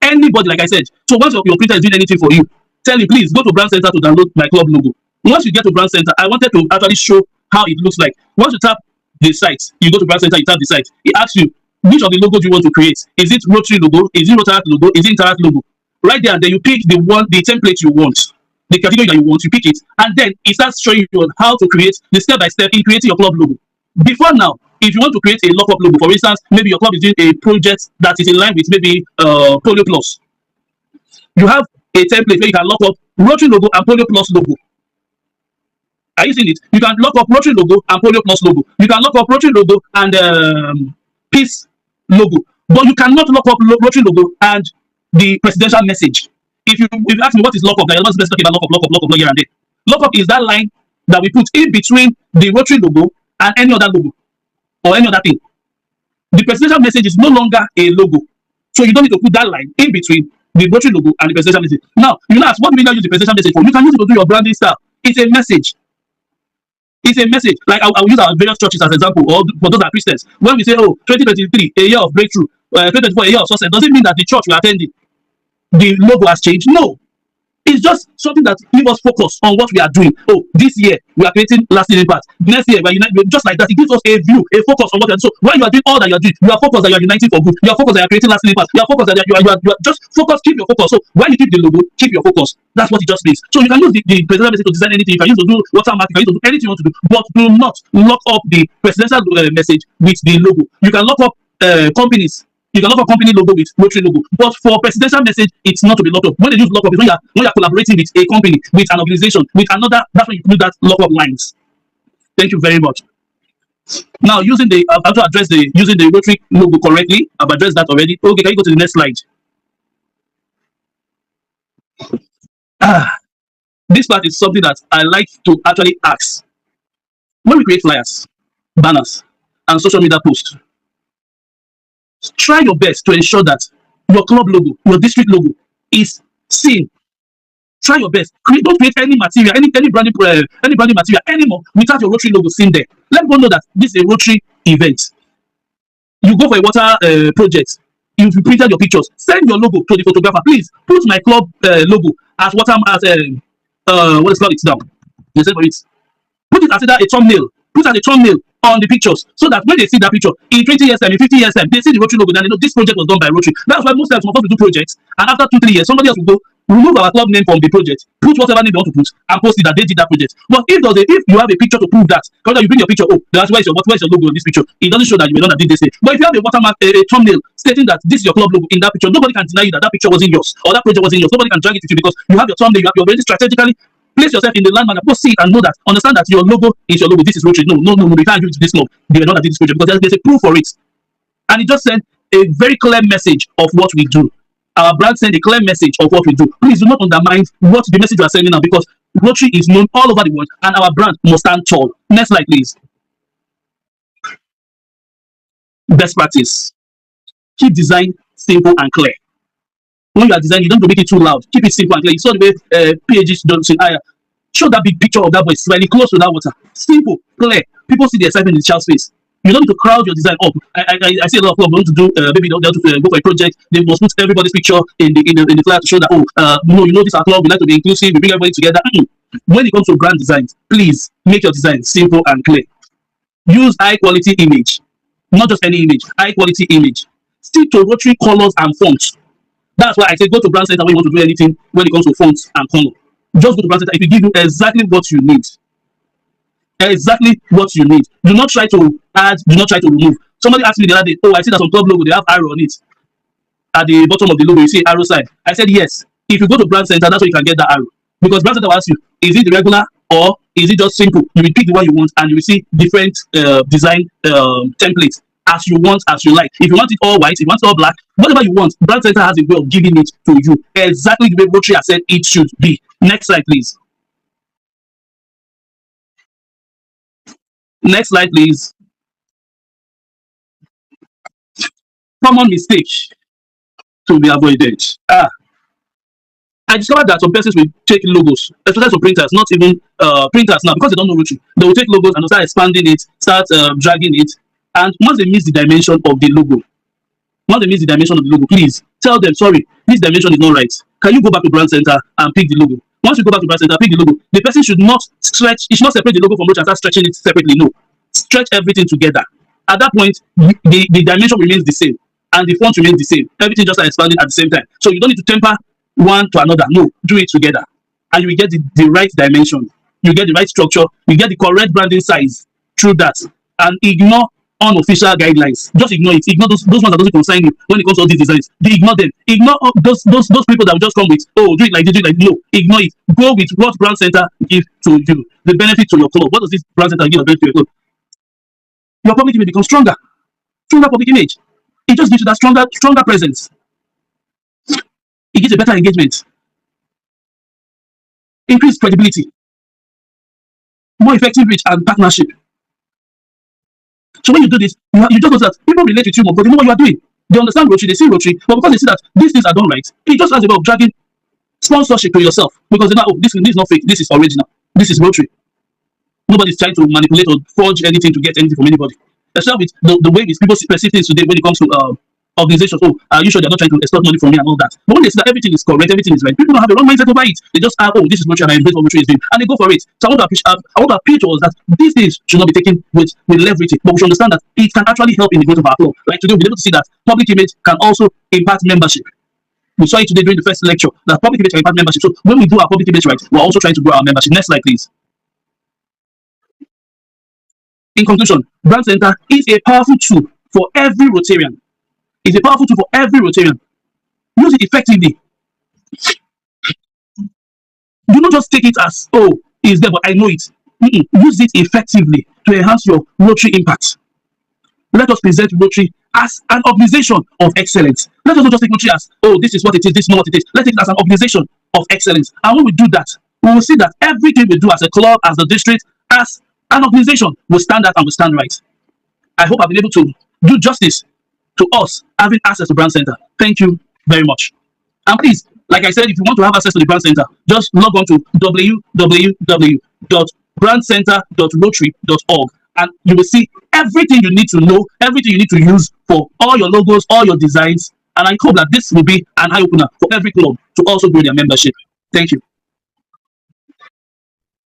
anybody, like I said, so once your printer is doing anything for you, tell him, please go to brand center to download my club logo. Once you get to brand center, I wanted to actually show how it looks like. Once you tap the site, you go to brand center, you tap the site, it asks you, which of the logos you want to create? Is it Rotary logo? Is it Rotaract logo? Is it Interact logo? Right there, and then you pick the template you want. the category that you want, you pick it, and then it starts showing you how to create the step-by-step in creating your club logo. Before now, if you want to create a lockup logo, for instance, maybe your club is doing a project that is in line with maybe Polio Plus. You have a template where you can lock up Rotary logo and Polio Plus logo. Are you seeing it? You can lock up Rotary logo and Polio Plus logo. You can lock up Rotary logo and Peace logo. But you cannot lock up Rotary logo and the presidential message. If you ask me what is lockup, I'm not talking about lockup here and there. Lockup is that line that we put in between the Rotary logo and any other logo or any other thing. The presidential message is no longer a logo. So you don't need to put that line in between the Rotary logo and the presidential message. Now, you know, what do we now use the presidential message for? You can use it to do your branding style. It's a message. It's a message. Like I'll use our various churches as example, or for those that are Christians. When we say, oh, 2023, a year of breakthrough, 2024, a year of success, does it mean that the church we are attending, the logo has changed? No. It's just something that gives us focus on what we are doing. Oh, this year we are creating lasting impact. Next year we are united. Just like that, it gives us a view, a focus on what we are doing. So when you are doing all that you are doing, you are focused that you are uniting for good. You are focused that you are creating lasting impact. You are focused that you are just focus. Keep your focus. So when you keep the logo, keep your focus. That's what it just means. So you can use the presidential message to design anything. You can use to do watermark. You can use to do anything you want to do. But do not lock up the presidential message with the logo. You can lock up companies. You can lock a company logo with Rotary logo, but for presidential message, it's not to be locked up. When they use lock up, is when you're collaborating with a company, with an organization, with another. That's when you do that lock up lines. Thank you very much. Now, using the how to address the using the Rotary logo correctly. I've addressed that already. Okay, can you go to the next slide? This part is something that I like to actually ask. When we create flyers, banners, and social media posts, try your best to ensure that your club logo, your district logo is seen. Try your best. Don't create any material, any branding material anymore without your Rotary logo seen there. Let people know that this is a Rotary event. You go for a water project. If you printed your pictures, send your logo to the photographer. Please put my club logo as what I'm as what is called it down. You say for it. Put it as either a thumbnail. Put as a thumbnail on the pictures so that when they see that picture in 20 years time, in 50 years time, they see the Rotary logo and they know this project was done by Rotary. That's why most times some of us will do projects, and after 2-3 years, somebody else will go remove our club name from the project, put whatever name they want to put, and post it that they did that project. But if you have a picture to prove that, because you bring your picture, oh, that's where's your logo on this picture. It doesn't show that you were the one that did this thing. But if you have a watermark, a thumbnail stating that this is your club logo in that picture, nobody can deny you that that picture wasn't yours or that project wasn't yours. Nobody can drag it with you because you have your thumbnail. You're very strategically place yourself in the landmark. Go see it and know that, understand that your logo is your logo. This is Rotary. No, we can't give it to this club. They were not that did this project because there's a proof for it. And it just sent a very clear message of what we do. Our brand sent a clear message of what we do. Please do not undermine what the message we are sending now, because Rotary is known all over the world and our brand must stand tall. Next slide, please. Best practice. Keep design simple and clear. When you are designing, you don't make it too loud. Keep it simple and clear. You saw the way PAG Johnson show that big picture of that boy slightly close to that water. Simple, clear. People see the excitement in the child's face. You don't need to crowd your design up. I see a lot of people want to do maybe they want to go for a project. They must put everybody's picture in the flyer to show that this is our club. We like to be inclusive. We bring everybody together. When it comes to brand design, please make your design simple and clear. Use high quality image, not just any image. High quality image. Stick to Rotary colors and fonts. That's why I say go to brand center when you want to do anything when it comes to fonts and color. Just go to brand center. It will give you exactly what you need. Exactly what you need. Do not try to add, do not try to remove. Somebody asked me the other day, oh, I see that some club logo, they have arrow on it. At the bottom of the logo, you see arrow sign. I said, yes. If you go to brand center, that's where you can get that arrow. Because brand center will ask you, is it the regular or is it just simple? You will pick the one you want and you will see different design templates as you want, as you like. If you want it all white, if you want it all black, whatever you want, brand center has a way of giving it to you. Exactly the way Rotary has said it should be. Next slide, please. Next slide, please. Common mistake to be avoided. I discovered that some persons will take logos, especially some printers, not even printers now, because they don't know Rotary. They will take logos and they'll start expanding it, start dragging it. And once they miss the dimension of the logo, please tell them, sorry, this dimension is not right. Can you go back to brand center and pick the logo? Once you go back to brand center, pick the logo. The person should not stretch, it should not separate the logo from Rotary and start stretching it separately. No. Stretch everything together. At that point, the dimension remains the same and the font remains the same. Everything just expanding at the same time. So you don't need to temper one to another. No, do it together. and you will get the right dimension, you get the right structure, you get the correct branding size through that, and ignore unofficial guidelines. Just ignore it. Ignore those ones that doesn't concern you when it comes to all these designs. Ignore them. Ignore those people that will just come with, oh, do it like this, do it like this. No, ignore it. Go with what Brand Center give to you, the benefit to your club. What does this Brand Center give a benefit to your club? Your public image becomes stronger public image. It just gives you that stronger presence. It gives a better engagement, increased credibility, more effective reach and partnership. So when you do this, you just know that people relate with you more because they know what you are doing. They understand Rotary, they see Rotary, but because they see that these things are done right, it just has a way of dragging sponsorship to yourself because they know, oh, this is not fake, this is original, this is Rotary. Nobody's trying to manipulate or forge anything to get anything from anybody. Especially with the way these people perceive things today when it comes to organizations. Oh, are you sure they're not trying to extort money from me and all that? But when they see that everything is correct, everything is right, people don't have a wrong mindset over it. They just oh, this is Rotary and I embrace what Rotary is doing, and they go for it. So I want to appeal to us that these things should not be taken with levity, but we should understand that it can actually help in the growth of our club. Like today, we'll be able to see that public image can also impact membership. We saw it today during the first lecture that public image can impact membership. So when we do our public image right, we're also trying to grow our membership. Next slide, please. In conclusion, Brand Center is a powerful tool for every Rotarian. It's a powerful tool for every Rotarian. Use it effectively. Do not just take it as, oh, it's there, but I know it. Use it effectively to enhance your Rotary impact. Let us present Rotary as an organization of excellence. Let us not just take Rotary as, oh, this is what it is, this is not what it is. Let's take it as an organization of excellence. And when we do that, we will see that everything we do as a club, as a district, as an organization will stand out and will stand right. I hope I've been able to do justice to us having access to Brand Center. Thank you very much. And please, like I said, if you want to have access to the Brand Center, just log on to www.brandcenter.rotary.org and you will see everything you need to know, everything you need to use for all your logos, all your designs. And I hope that this will be an eye-opener for every club to also grow their membership. Thank you.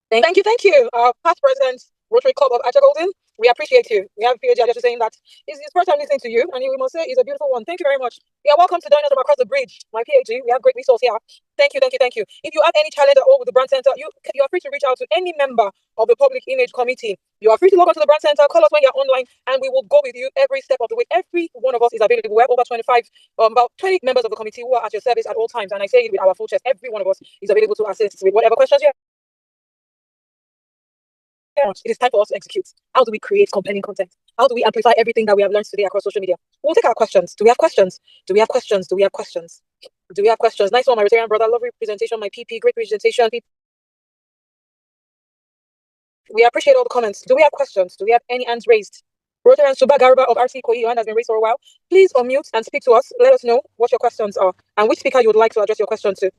Thank you. Past President, Rotary Club of Aja Golden, we appreciate you. We have PhD just saying that it's his first time listening to you, and we must say it's a beautiful one. Thank you very much. You are welcome to join us from across the bridge. My PhD, we have great resource here. Thank you. If you have any challenge at all with the Brand Center, you are free to reach out to any member of the Public Image Committee. You are free to log on to the Brand Center, call us when you're online, and we will go with you every step of the way. Every one of us is available. We have over 25, about 20 members of the committee who are at your service at all times, and I say it with our full chest. Every one of us is available to assist with whatever questions you have. It is time for us to execute. How do we create compelling content? How do we amplify everything that we have learned today across social media? We'll take our questions. Do we have questions? Nice one, my Rotarian brother. Lovely presentation, my PP. Great presentation. We appreciate all the comments. Do we have questions? Do we have any hands raised? Rotarian Suba Garba of RC Koi, your hand has been raised for a while. Please unmute and speak to us. Let us know what your questions are and which speaker you would like to address your question to.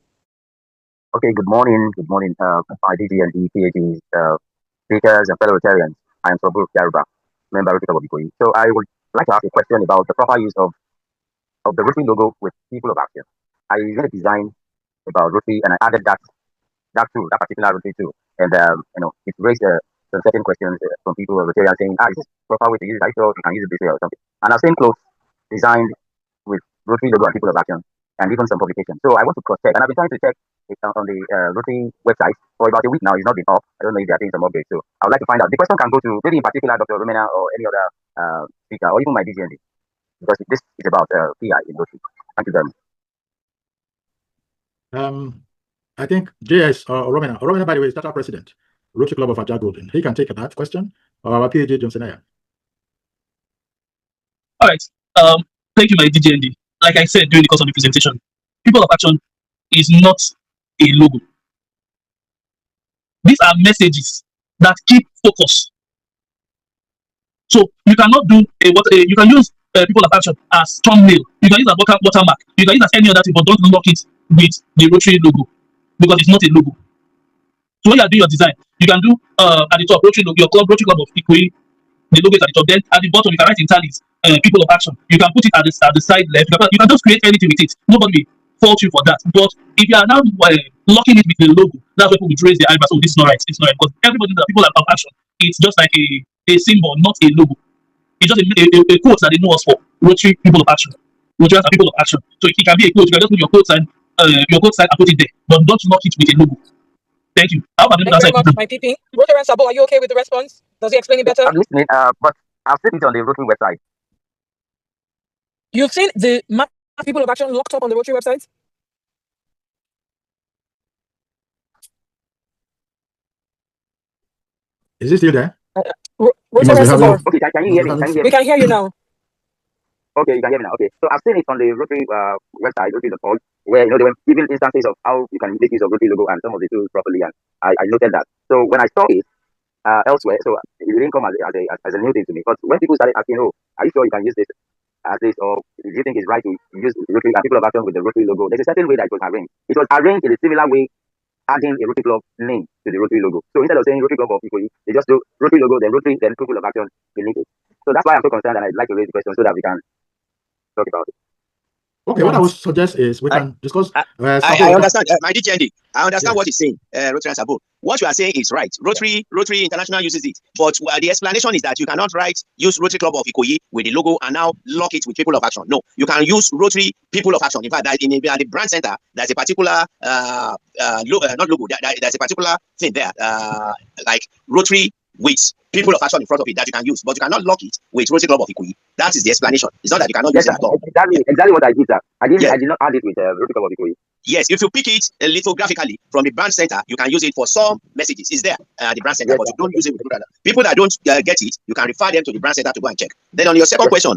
Okay, good morning, IDG and PhD speakers and fellow Rotarians. I am Sobur Garba, member of Rotary Club. So I would like to ask a question about the proper use of the Rotary logo with People of Action. I did a design about Rotary and I added that particular Rotary too. And it raised some certain questions from people of Rotarians saying, is this proper way to use it? I thought you can use it this way or something. And I've seen clothes designed with Rotary logo and People of Action and even some publications. So I want to cross-check, and I've been trying to check it on the Rotary website for about a week now. It's not been up. I don't know if they're doing some updates. So I would like to find out. The question can go to maybe in particular Dr. Romena or any other speaker or even my DGND, because this is about PI in Rotary. Thank you very much. I think JS Romena, by the way, is that our president, Rotary Club of Aja Golden. He can take that question. Our PhD Johnson Aya. All right. Thank you, my DGND. Like I said during the course of the presentation, People of Action is not a logo. These are messages that keep focus. So you cannot do you can use People of Action as thumbnail. You can use as watermark. You can use as any other thing, but don't lock it with the Rotary logo because it's not a logo. So when you are doing your design, you can do at the top Rotary logo, your club, Rotary Club of Ikoyi. The logo is at the top. Then at the bottom, you can write in tallies, People of Action. You can put it at the side left. You can just create anything with it. Nobody will fault you for that. But if you are now locking it with the logo, that's where people will raise their eyebrows. Oh, this is not right. It's not right. Because everybody knows that People of Action, it's just like a symbol, not a logo. It's just a quote that they know us for. Rotary People of Action. Rotary are People of Action. So it can be a quote. You can just put your quote sign and put it there. But don't lock it with a logo. Thank you. How about Thank you very much, my PP. Rotary Sabo, are you okay with the response? Does he explain it better? I'm listening, but I've seen it on the Rotary website. You've seen the map of people of action locked up on the Rotary website? Is he still there? Rotary Sabo. Okay, can you hear me? Can you hear me? We can hear you now. Okay, you can hear me now. Okay, so I've seen it on the Rotary website, Rotary.org, where they were giving instances of how you can make use of Rotary logo and some of the tools properly, and I noted that. So when I saw it elsewhere, so it didn't come as a new thing to me. But when people started asking, "Oh, are you sure you can use this as this, or do you think it's right to use Rotary people of action with the Rotary logo?" There's a certain way that it was arranged. It was arranged in a similar way, adding a Rotary Club name to the Rotary logo. So instead of saying Rotary Club of people, they just do Rotary logo, then Rotary, then people of action beneath it. So that's why I'm so concerned, and I'd like to raise the question so that we can talk about it. Okay, what I would suggest is we can discuss. I understand, my DGND. I understand what he's saying, Rotary Sabo. What you are saying is right. Rotary International uses it, but the explanation is that you cannot use Rotary Club of Ikoyi with the logo and now lock it with People of Action. No, you can use Rotary People of Action. In fact, at the brand center, there's a particular there's a particular thing there, like Rotary with People of Action in front of it that you can use, but you cannot lock it with Rotary Club of Ikoyi. That is the explanation. It's not that you cannot use it at all. Exactly what I did, sir. I did not add it with Rotary Club of Ikoyi. Yes, if you pick it lithographically from the brand center, you can use it for some messages. It's there at the brand center, but you don't use it with people that don't get it. You can refer them to the brand center to go and check. Then on your second question,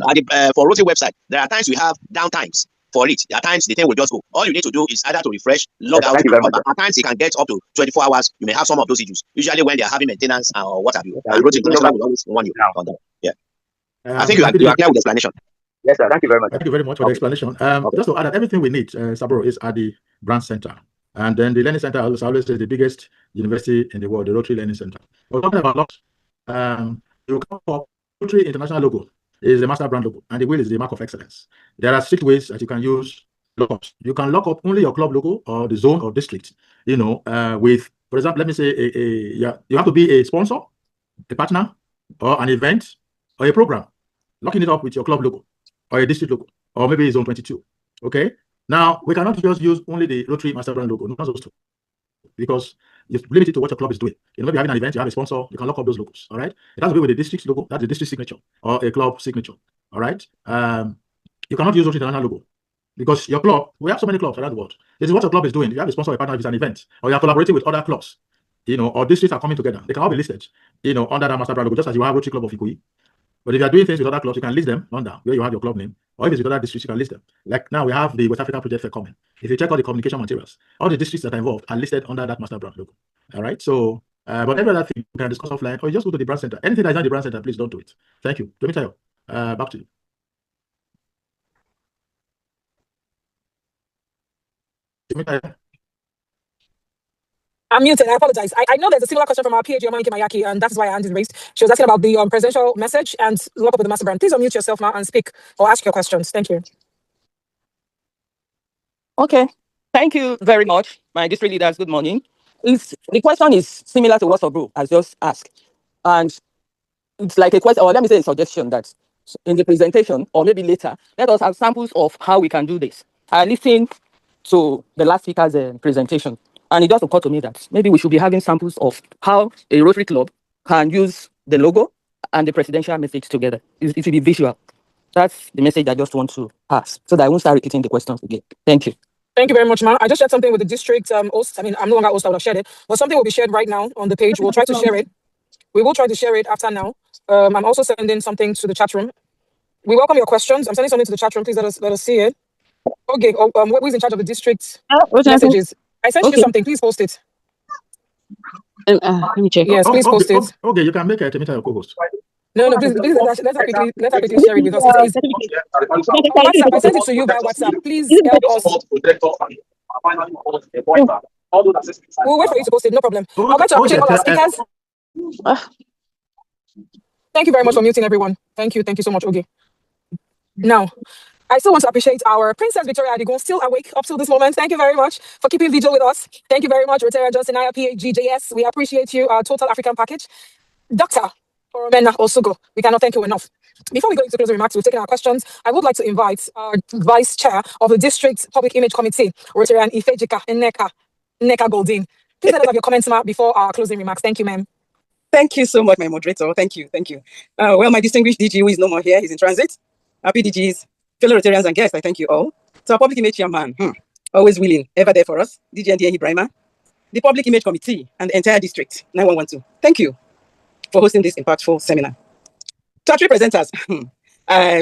for Rotary website, there are times we have downtimes for it. There are times the thing will just go. All you need to do is either to refresh, log out. At times it can get up to 24 hours. You may have some of those issues. Usually when they are having maintenance or what have you. Rotary International will always warn you on that. Yeah. I think you are clear with the explanation. Yes, sir. Thank you very much. Thank you very much for the explanation. Just to add that everything we need, Saburo, is at the brand center. And then the Learning Center always is the biggest university in the world, the Rotary Learning Center. We're talking about you come for Rotary International logo is the master brand logo, and the wheel is the mark of excellence. There are 6 ways that you can use lockups. You can lock up only your club logo or the zone or district, with, for example, let me say you have to be a sponsor, a partner, or an event, or a program. Locking it up with your club logo, or a district logo, or maybe zone 22. Okay. Now we cannot just use only the Rotary master brand logo, not those two, because you limit it to what your club is doing. Maybe having an event, you have a sponsor, you can lock up those logos. All right. It has to be with the district logo, that's the district signature, or a club signature. All right. You cannot use Rotary International logo because your club, we have so many clubs around the world. This is what your club is doing. You have a sponsor or a partner if it's an event, or you are collaborating with other clubs, or districts are coming together. They can all be listed, under that master brand logo, just as you have Rotary Club of Ikoyi. But if you are doing things with other clubs, you can list them under where you have your club name. Or if it's with other districts, you can list them. Like now we have the West African Project Fair coming. If you check all the communication materials, all the districts that are involved are listed under that master brand logo. All right. So, but every other thing you can discuss offline, or you just go to the brand center. Anything that's not the brand center, please don't do it. Thank you. Temitayo, back to you. Temitayo. I'm muted. I apologize. I know there's a similar question from our PhD, Omanike Mayaki, and that's why I hand is raised. She was asking about the presidential message and lock up with the master brand. Please unmute yourself now and speak or ask your questions. Thank you. Okay. Thank you very much, my district leaders. Good morning. The question is similar to what Saburo has just asked. And it's like a question, or let me say a suggestion that in the presentation, or maybe later, let us have samples of how we can do this. I listened to the last speaker's presentation. And it just occurred to me that maybe we should be having samples of how a Rotary Club can use the logo and the presidential message together. It will be visual. That's the message I just want to pass, so that I won't start repeating the questions again. Thank you. Thank you very much, ma'am. I just shared something with the district host. I mean, I'm no longer host, I would have shared it, but something will be shared right now on the page. We'll try to share it. We will try to share it after now. I'm also sending something to the chat room. We welcome your questions. I'm sending something to the chat room. Please let us see it. Okay. Who is in charge of the district messages? I sent you something. Please post it. Let me check. Yes, please post it. Okay, you can make a Temitayo co-host. No, please let her quickly share it with us. WhatsApp, I sent it to you by WhatsApp. Please help us. We'll wait for you to post it, no problem. I'd like to appreciate all our speakers. Thank you very much for muting everyone. Thank you so much, Oge. Now, I still want to appreciate our Princess Victoria Adigun, still awake up till this moment. Thank you very much for keeping vigil with us. Thank you very much, Rotarian Johnson, Naya, PhD, JS. We appreciate you, our total African package. Dr. Oromena Osugo, we cannot thank you enough. Before we go into closing remarks, we're taking our questions. I would like to invite our Vice Chair of the District Public Image Committee, Rotarian Ifejika Nneka Goldin. Please let us have your comments, ma'am, before our closing remarks. Thank you, ma'am. Thank you so much, my moderator. Thank you. Well, my distinguished DG, who is no more here, he's in transit. Our PDGs, fellow Rotarians and guests, I thank you all. To our public image chairman, always willing, ever there for us, DG and Ibrahima, the Public Image Committee, and the entire district, 9112. Thank you for hosting this impactful seminar. To our three presenters,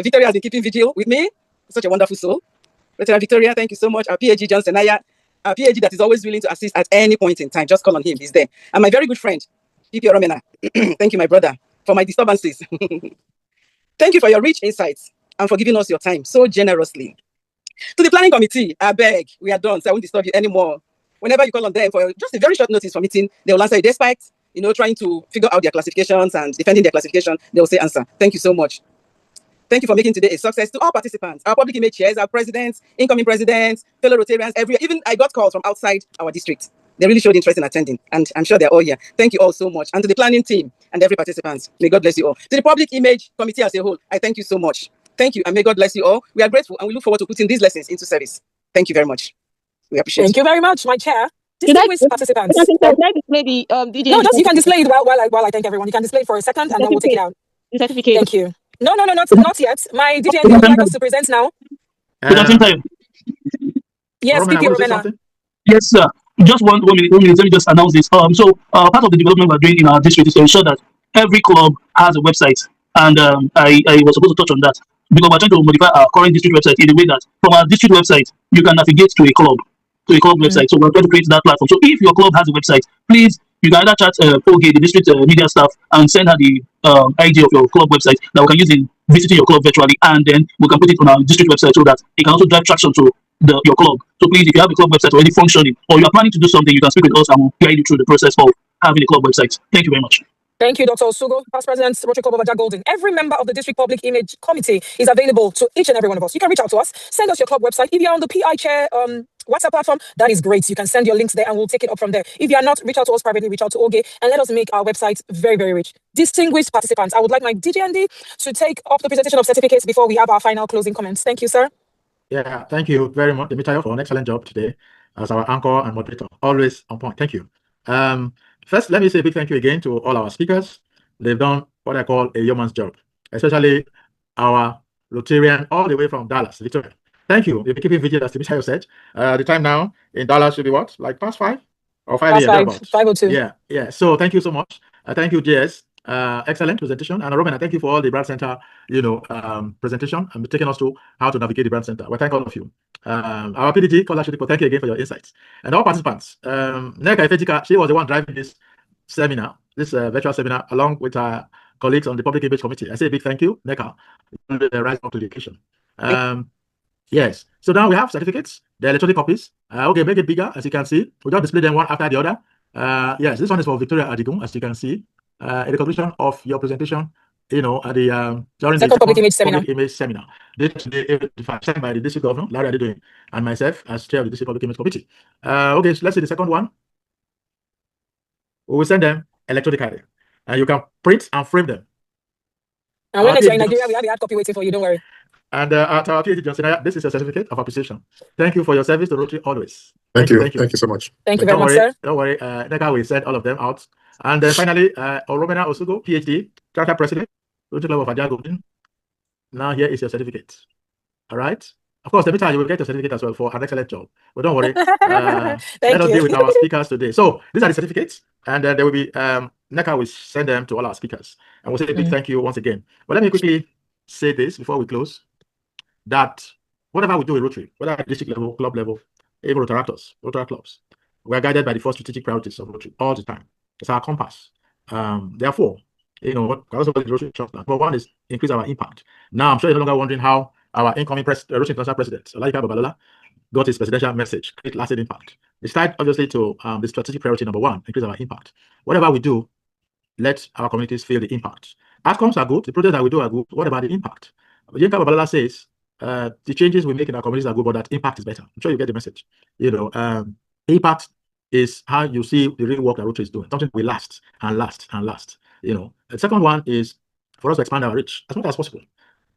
Victoria has been keeping vigil with me, such a wonderful soul. Rotarian Victoria, thank you so much. Our PhD, John Senaya, our PhD that is always willing to assist at any point in time. Just call on him, he's there. And my very good friend, P.P. Romena. Thank you, my brother, for my disturbances. Thank you for your rich insights and for giving us your time so generously. To the planning committee, I beg, we are done, so I won't disturb you anymore. Whenever you call on them for just a very short notice for meeting, they will answer you despite, trying to figure out their classifications and defending their classification, they will say answer. Thank you so much. Thank you for making today a success. To all participants, our public image chairs, our presidents, incoming presidents, fellow Rotarians, even I got calls from outside our district. They really showed interest in attending, and I'm sure they're all here. Thank you all so much. And to the planning team and every participant, may God bless you all. To the public image committee as a whole, I thank you so much. Thank you, and may God bless you all. We are grateful, and we look forward to putting these lessons into service. Thank you very much. We appreciate it. Thank you very much, my chair. Distinguished participants. Maybe No, just you can display it while I thank everyone. You can display it for a second, and then we'll take it out. The certificate. Thank you. No, not yet. My DJND would like us to present now. Yes, Romena, PP want to say Romena. something? Yes, sir. Just one minute. Let me just announce this. Part of the development we're doing in our district is to ensure that every club has a website, and I was supposed to touch on that because we're trying to modify our current district website in a way that from our district website you can navigate to a club website. So we're trying to create that platform. So if your club has a website, please you can either chat Poge, the district media staff, and send her the ID of your club website that we can use in visiting your club virtually, and then we can put it on our district website so that it can also drive traction to your club. So please, if you have a club website already functioning, or you are planning to do something, you can speak with us and we'll guide you through the process of having a club website. Thank you very much. Thank you, Dr. Osugo, Past President, Rotary Club of Aja Golden. Every member of the District Public Image Committee is available to each and every one of us. You can reach out to us, send us your club website. If you're on the PI Chair WhatsApp platform, that is great. You can send your links there and we'll take it up from there. If you are not, reach out to us privately, reach out to Oge, and let us make our website very, very rich. Distinguished participants, I would like my DJND to take up the presentation of certificates before we have our final closing comments. Thank you, sir. Yeah, thank you very much, Demetrius, for an excellent job today as our anchor and moderator. Always on point. Thank you. First, let me say a big thank you again to all our speakers. They've done what I call a yeoman's job, especially our Rotarian all the way from Dallas, Victoria. Thank you. You've been keeping vigil, as Demetrius said. The time now in Dallas should be what? Like past 5 or 5 a.m. 5:02. Yeah. So thank you so much. Thank you, JS. Excellent presentation. And Romena, thank you for all the brand center, presentation and taking us to how to navigate the brand center. Well, thank all of you. Our PDG, Kola Shudiko, thank you again for your insights. And all participants. Neka Ifejika, she was the one driving this seminar, this virtual seminar, along with our colleagues on the Public Image Committee. I say a big thank you, Neka, right up to the occasion. Yes. So now we have certificates, the electronic copies. Okay, make it bigger, as you can see. We just display them one after the other. Yes, this one is for Victoria Adigun, as you can see. At the conclusion of your presentation, at the during the Public Image Seminar. Signed by the district governor, Larry Adedoyin, and myself as chair of the district public image committee. Okay, so let's see the second one. We will send them electronically, and you can print and frame them. And when you're in Nigeria, we have the hard copy waiting for you. Don't worry. And at our PhD Johnson, this is a certificate of appreciation. Thank you for your service to Rotary always. Thank you so much. Thank you very much, sir. Don't worry, Neka will send all of them out. And then finally, Romena Osugo, PhD, Charter President, Rotary Club of Aja Golden. Now here is your certificate. All right. Of course, Demetrius, you will get your certificate as well for an excellent job. But don't worry. Let us deal with our speakers today. So these are the certificates, and there will be Neka will send them to all our speakers, and we'll say a big thank you once again. But let me quickly say this before we close: that whatever we do in Rotary, whether at district level, club level, even Rotary clubs, we are guided by the 4 strategic priorities of Rotary all the time. It's our compass. Therefore, also the Rotary plan. But one is increase our impact. Now, I'm sure you're no longer wondering how our incoming Rotary International President, Olaika Babalola, got his presidential message, create lasting impact. It's tied, obviously, to the strategic priority number 1, increase our impact. Whatever we do, let our communities feel the impact. Outcomes are good. The projects that we do are good. What about the impact? Olaika Babalola says, the changes we make in our communities are good, but that impact is better. I'm sure you get the message. Impact is how you see the real work that Rotary is doing. Something will last and last and last. The second one is for us to expand our reach as much as possible.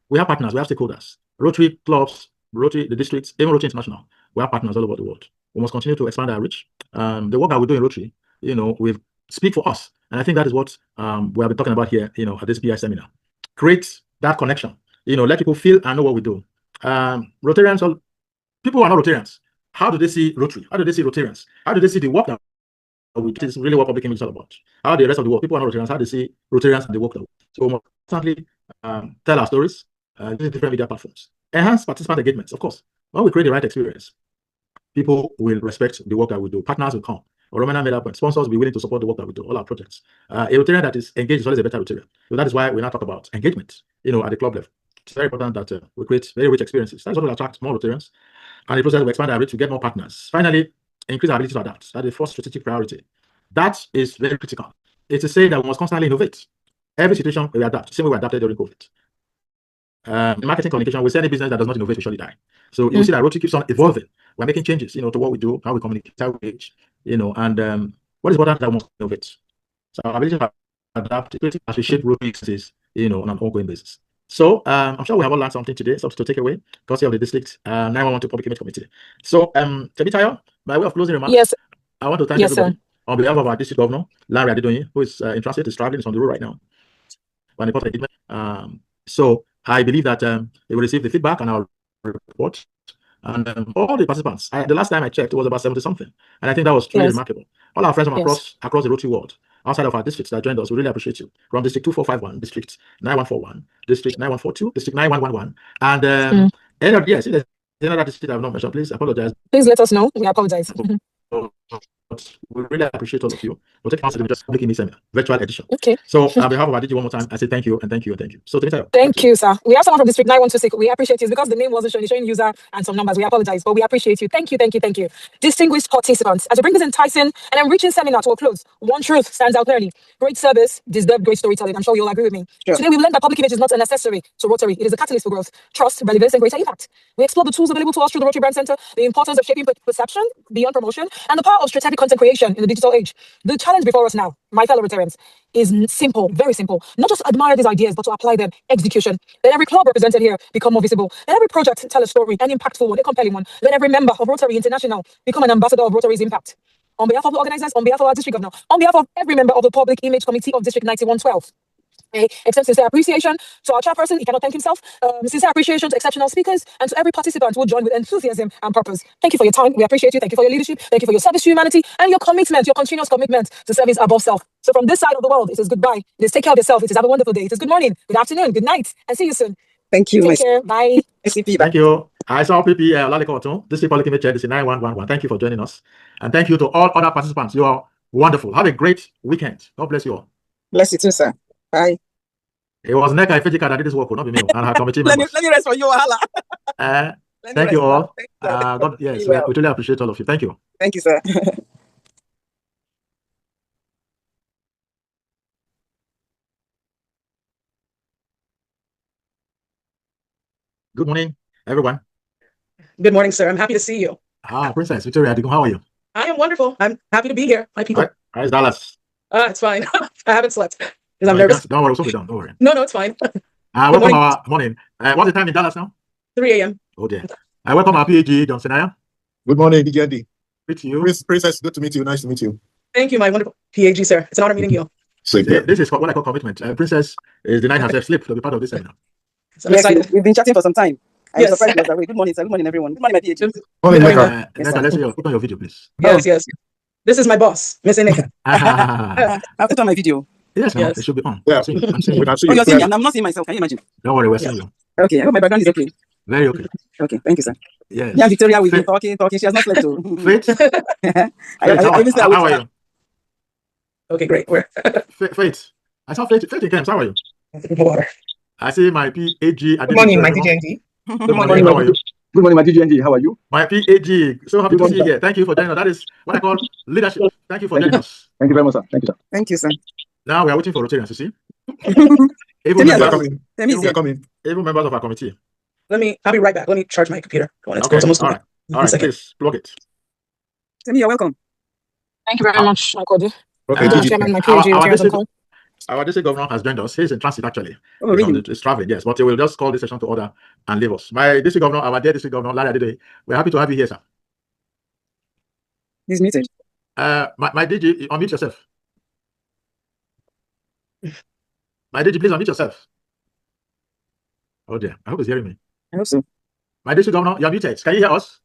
We have partners, we have stakeholders. Rotary clubs Rotary, the districts, even Rotary International, we have partners all over the world. We must continue to expand our reach. The work that we do in Rotary, we speak for us. And I think that is what we have been talking about here, at this PI seminar. Create that connection, let people feel and know what we do. Rotarians, people who are not Rotarians, how do they see Rotary? How do they see Rotarians? How do they see the work that we do? This is really what public image is all about. How the rest of the world, people who are not Rotarians, how they see Rotarians and the work that we do. So we must constantly tell our stories using different media platforms. Enhance participant engagements, of course. When we create the right experience, people will respect the work that we do. Partners will come. Or Romana made up point. Sponsors will be willing to support the work that we do, all our projects. A Rotarian that is engaged is always a better Rotarian. So that is why we now talk about engagement, at the club level. It's very important that we create very rich experiences. That's what will attract more Rotarians. And in the process, we expand our reach to get more partners. Finally, increase our ability to adapt. That is the first strategic priority. That is very critical. It's to say that we must constantly innovate. Every situation we adapt, same way we adapted during COVID. In marketing communication, we say any business that does not innovate will surely die. So you see that Rotary keeps on evolving. We're making changes, to what we do, how we communicate, how we age, and what is important that we must innovate. So our ability to adapt as we shape Rotary businesses, on an ongoing basis. So I'm sure we have all learned something today, something to take away, courtesy of the district 911 Public Image Committee. So Temitayo, by way of closing remarks, Yes. I want to thank everybody on behalf of our district governor, Larry Adedoyin, who is in transit, is traveling, is on the road right now. So I believe that they will receive the feedback and our report. And all the participants, the last time I checked, it was about 70 something. And I think that was truly remarkable. All our friends from across the Rotary world, outside of our districts that joined us, we really appreciate you. From District 2451, District 9141, District 9142, District 9111. And yes, if there's another district I have not mentioned, please apologize. Please let us know. We apologize. But we really appreciate all of you. We'll take answer to just public image seminar, virtual edition. Okay. So on behalf of our DG one more time, I say thank you and thank you and thank you. So thank you, sir. We have someone from District 9126. We appreciate you because the name wasn't showing user and some numbers. We apologize, but we appreciate you. Thank you, thank you, thank you. Distinguished participants, as we bring this enticing and enriching seminar to a close, one truth stands out clearly. Great service deserves great storytelling. I'm sure you'll agree with me. Sure. Today we learned that public image is not an accessory to Rotary. It is a catalyst for growth, trust, relevance, and greater impact. We explored the tools available to us through the Rotary Brand Center, the importance of shaping perception beyond promotion, and the power of strategic content creation in the digital age. The challenge before us now, my fellow Rotarians, is simple, very simple. Not just admire these ideas, but to apply them. Execution. Let every club represented here become more visible. Let every project tell a story, an impactful one, a compelling one. Let every member of Rotary International become an ambassador of Rotary's impact. On behalf of the organizers, on behalf of our district governor, on behalf of every member of the Public Image Committee of District 9112, extend sincere appreciation to our chairperson. He cannot thank himself. Sincere appreciation to exceptional speakers and to every participant who joined with enthusiasm and purpose. Thank you for your time. We appreciate you. Thank you for your leadership. Thank you for your service to humanity and your commitment, your continuous commitment to service above self. So from this side of the world, it is goodbye. It is take care of yourself. It is have a wonderful day. It is good morning, good afternoon, good night, and see you soon. Thank you. Take care. Bye. Thank you. I saw PP Laleko, this is Public Image Chair, this is 9111. Thank you for joining us. And thank you to all other participants. You are wonderful. Have a great weekend. God bless you all. Bless you too, sir. Bye. It was Neka Ifejika that did this work, not be me, and her committee members. let me rest for you, Hala. Thank you all. Yes, we really appreciate all of you. Thank you. Thank you, sir. Good morning, everyone. Good morning, sir. I'm happy to see you. Princess Victoria, how are you? I am wonderful. I'm happy to be here, my people. How's Dallas? It's fine. I haven't slept because I'm nervous. Don't worry, we'll be done. Don't worry. No, it's fine. Welcome our morning. What's the time in Dallas now? 3 a.m. Oh dear. I welcome our PhD, Johnson Aya. Good morning, DGND. Good to you. Princess, good to meet you. Nice to meet you. Thank you, my wonderful PhD, sir. It's an honor meeting you. This is what I call commitment. Princess is denying herself sleep to be part of this seminar. So I'm excited. We've been chatting for some time. Yes. Surprised you was away. Good morning, sir. Good morning, everyone. Good morning, my PhD. Morning, Neka. Neka, let's see put on your video, please. Yes. This is my boss, Miss Eneka. I'll put on my video. Yes, it should be on. Yeah. I'm seeing you. Oh, you're seeing me. I'm not seeing myself. Can you imagine? Don't worry, we're seeing you. Okay, I hope my background is okay. Very okay. Okay, thank you, sir. Yes. Yeah, Victoria, we've been talking. She has not slept too. Faith? How are you? Okay, great. Faith. I saw Faith in camps. How are you? Water. I see my PhD. Good morning, my DGND. Good morning. How are you? Good morning, my DGND. How are you? My PhD. So happy to see you here. Thank you for joining us. That is what I call leadership. Thank you for joining us. Thank you very much, sir. Thank you, sir. Thank you, sir. Now we are waiting for Rotarians, you see. Even members of our committee. I'll be right back. Let me charge my computer. Okay. All right. Please plug it. Temi, you're welcome. Thank you very much, Michael. Okay, Chairman, my PhD, Our district governor has joined us. He's in transit actually. Oh, really? He's traveling, yes. But he will just call this session to order and leave us. My district governor, our dear district governor, Larry Adede, we're happy to have you here, sir. He's muted. My DG, unmute yourself. My DG, please unmute yourself. Oh dear, I hope he's hearing me. I hope so. My district governor, you're muted. Can you hear us?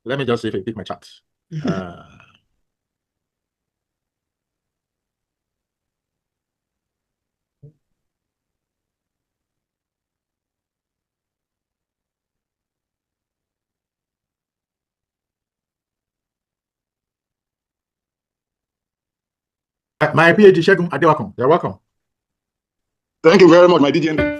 Let me just see if I pick my chat. My PhD, Shegun Adewakom, you're welcome. Thank you very much, my DGND.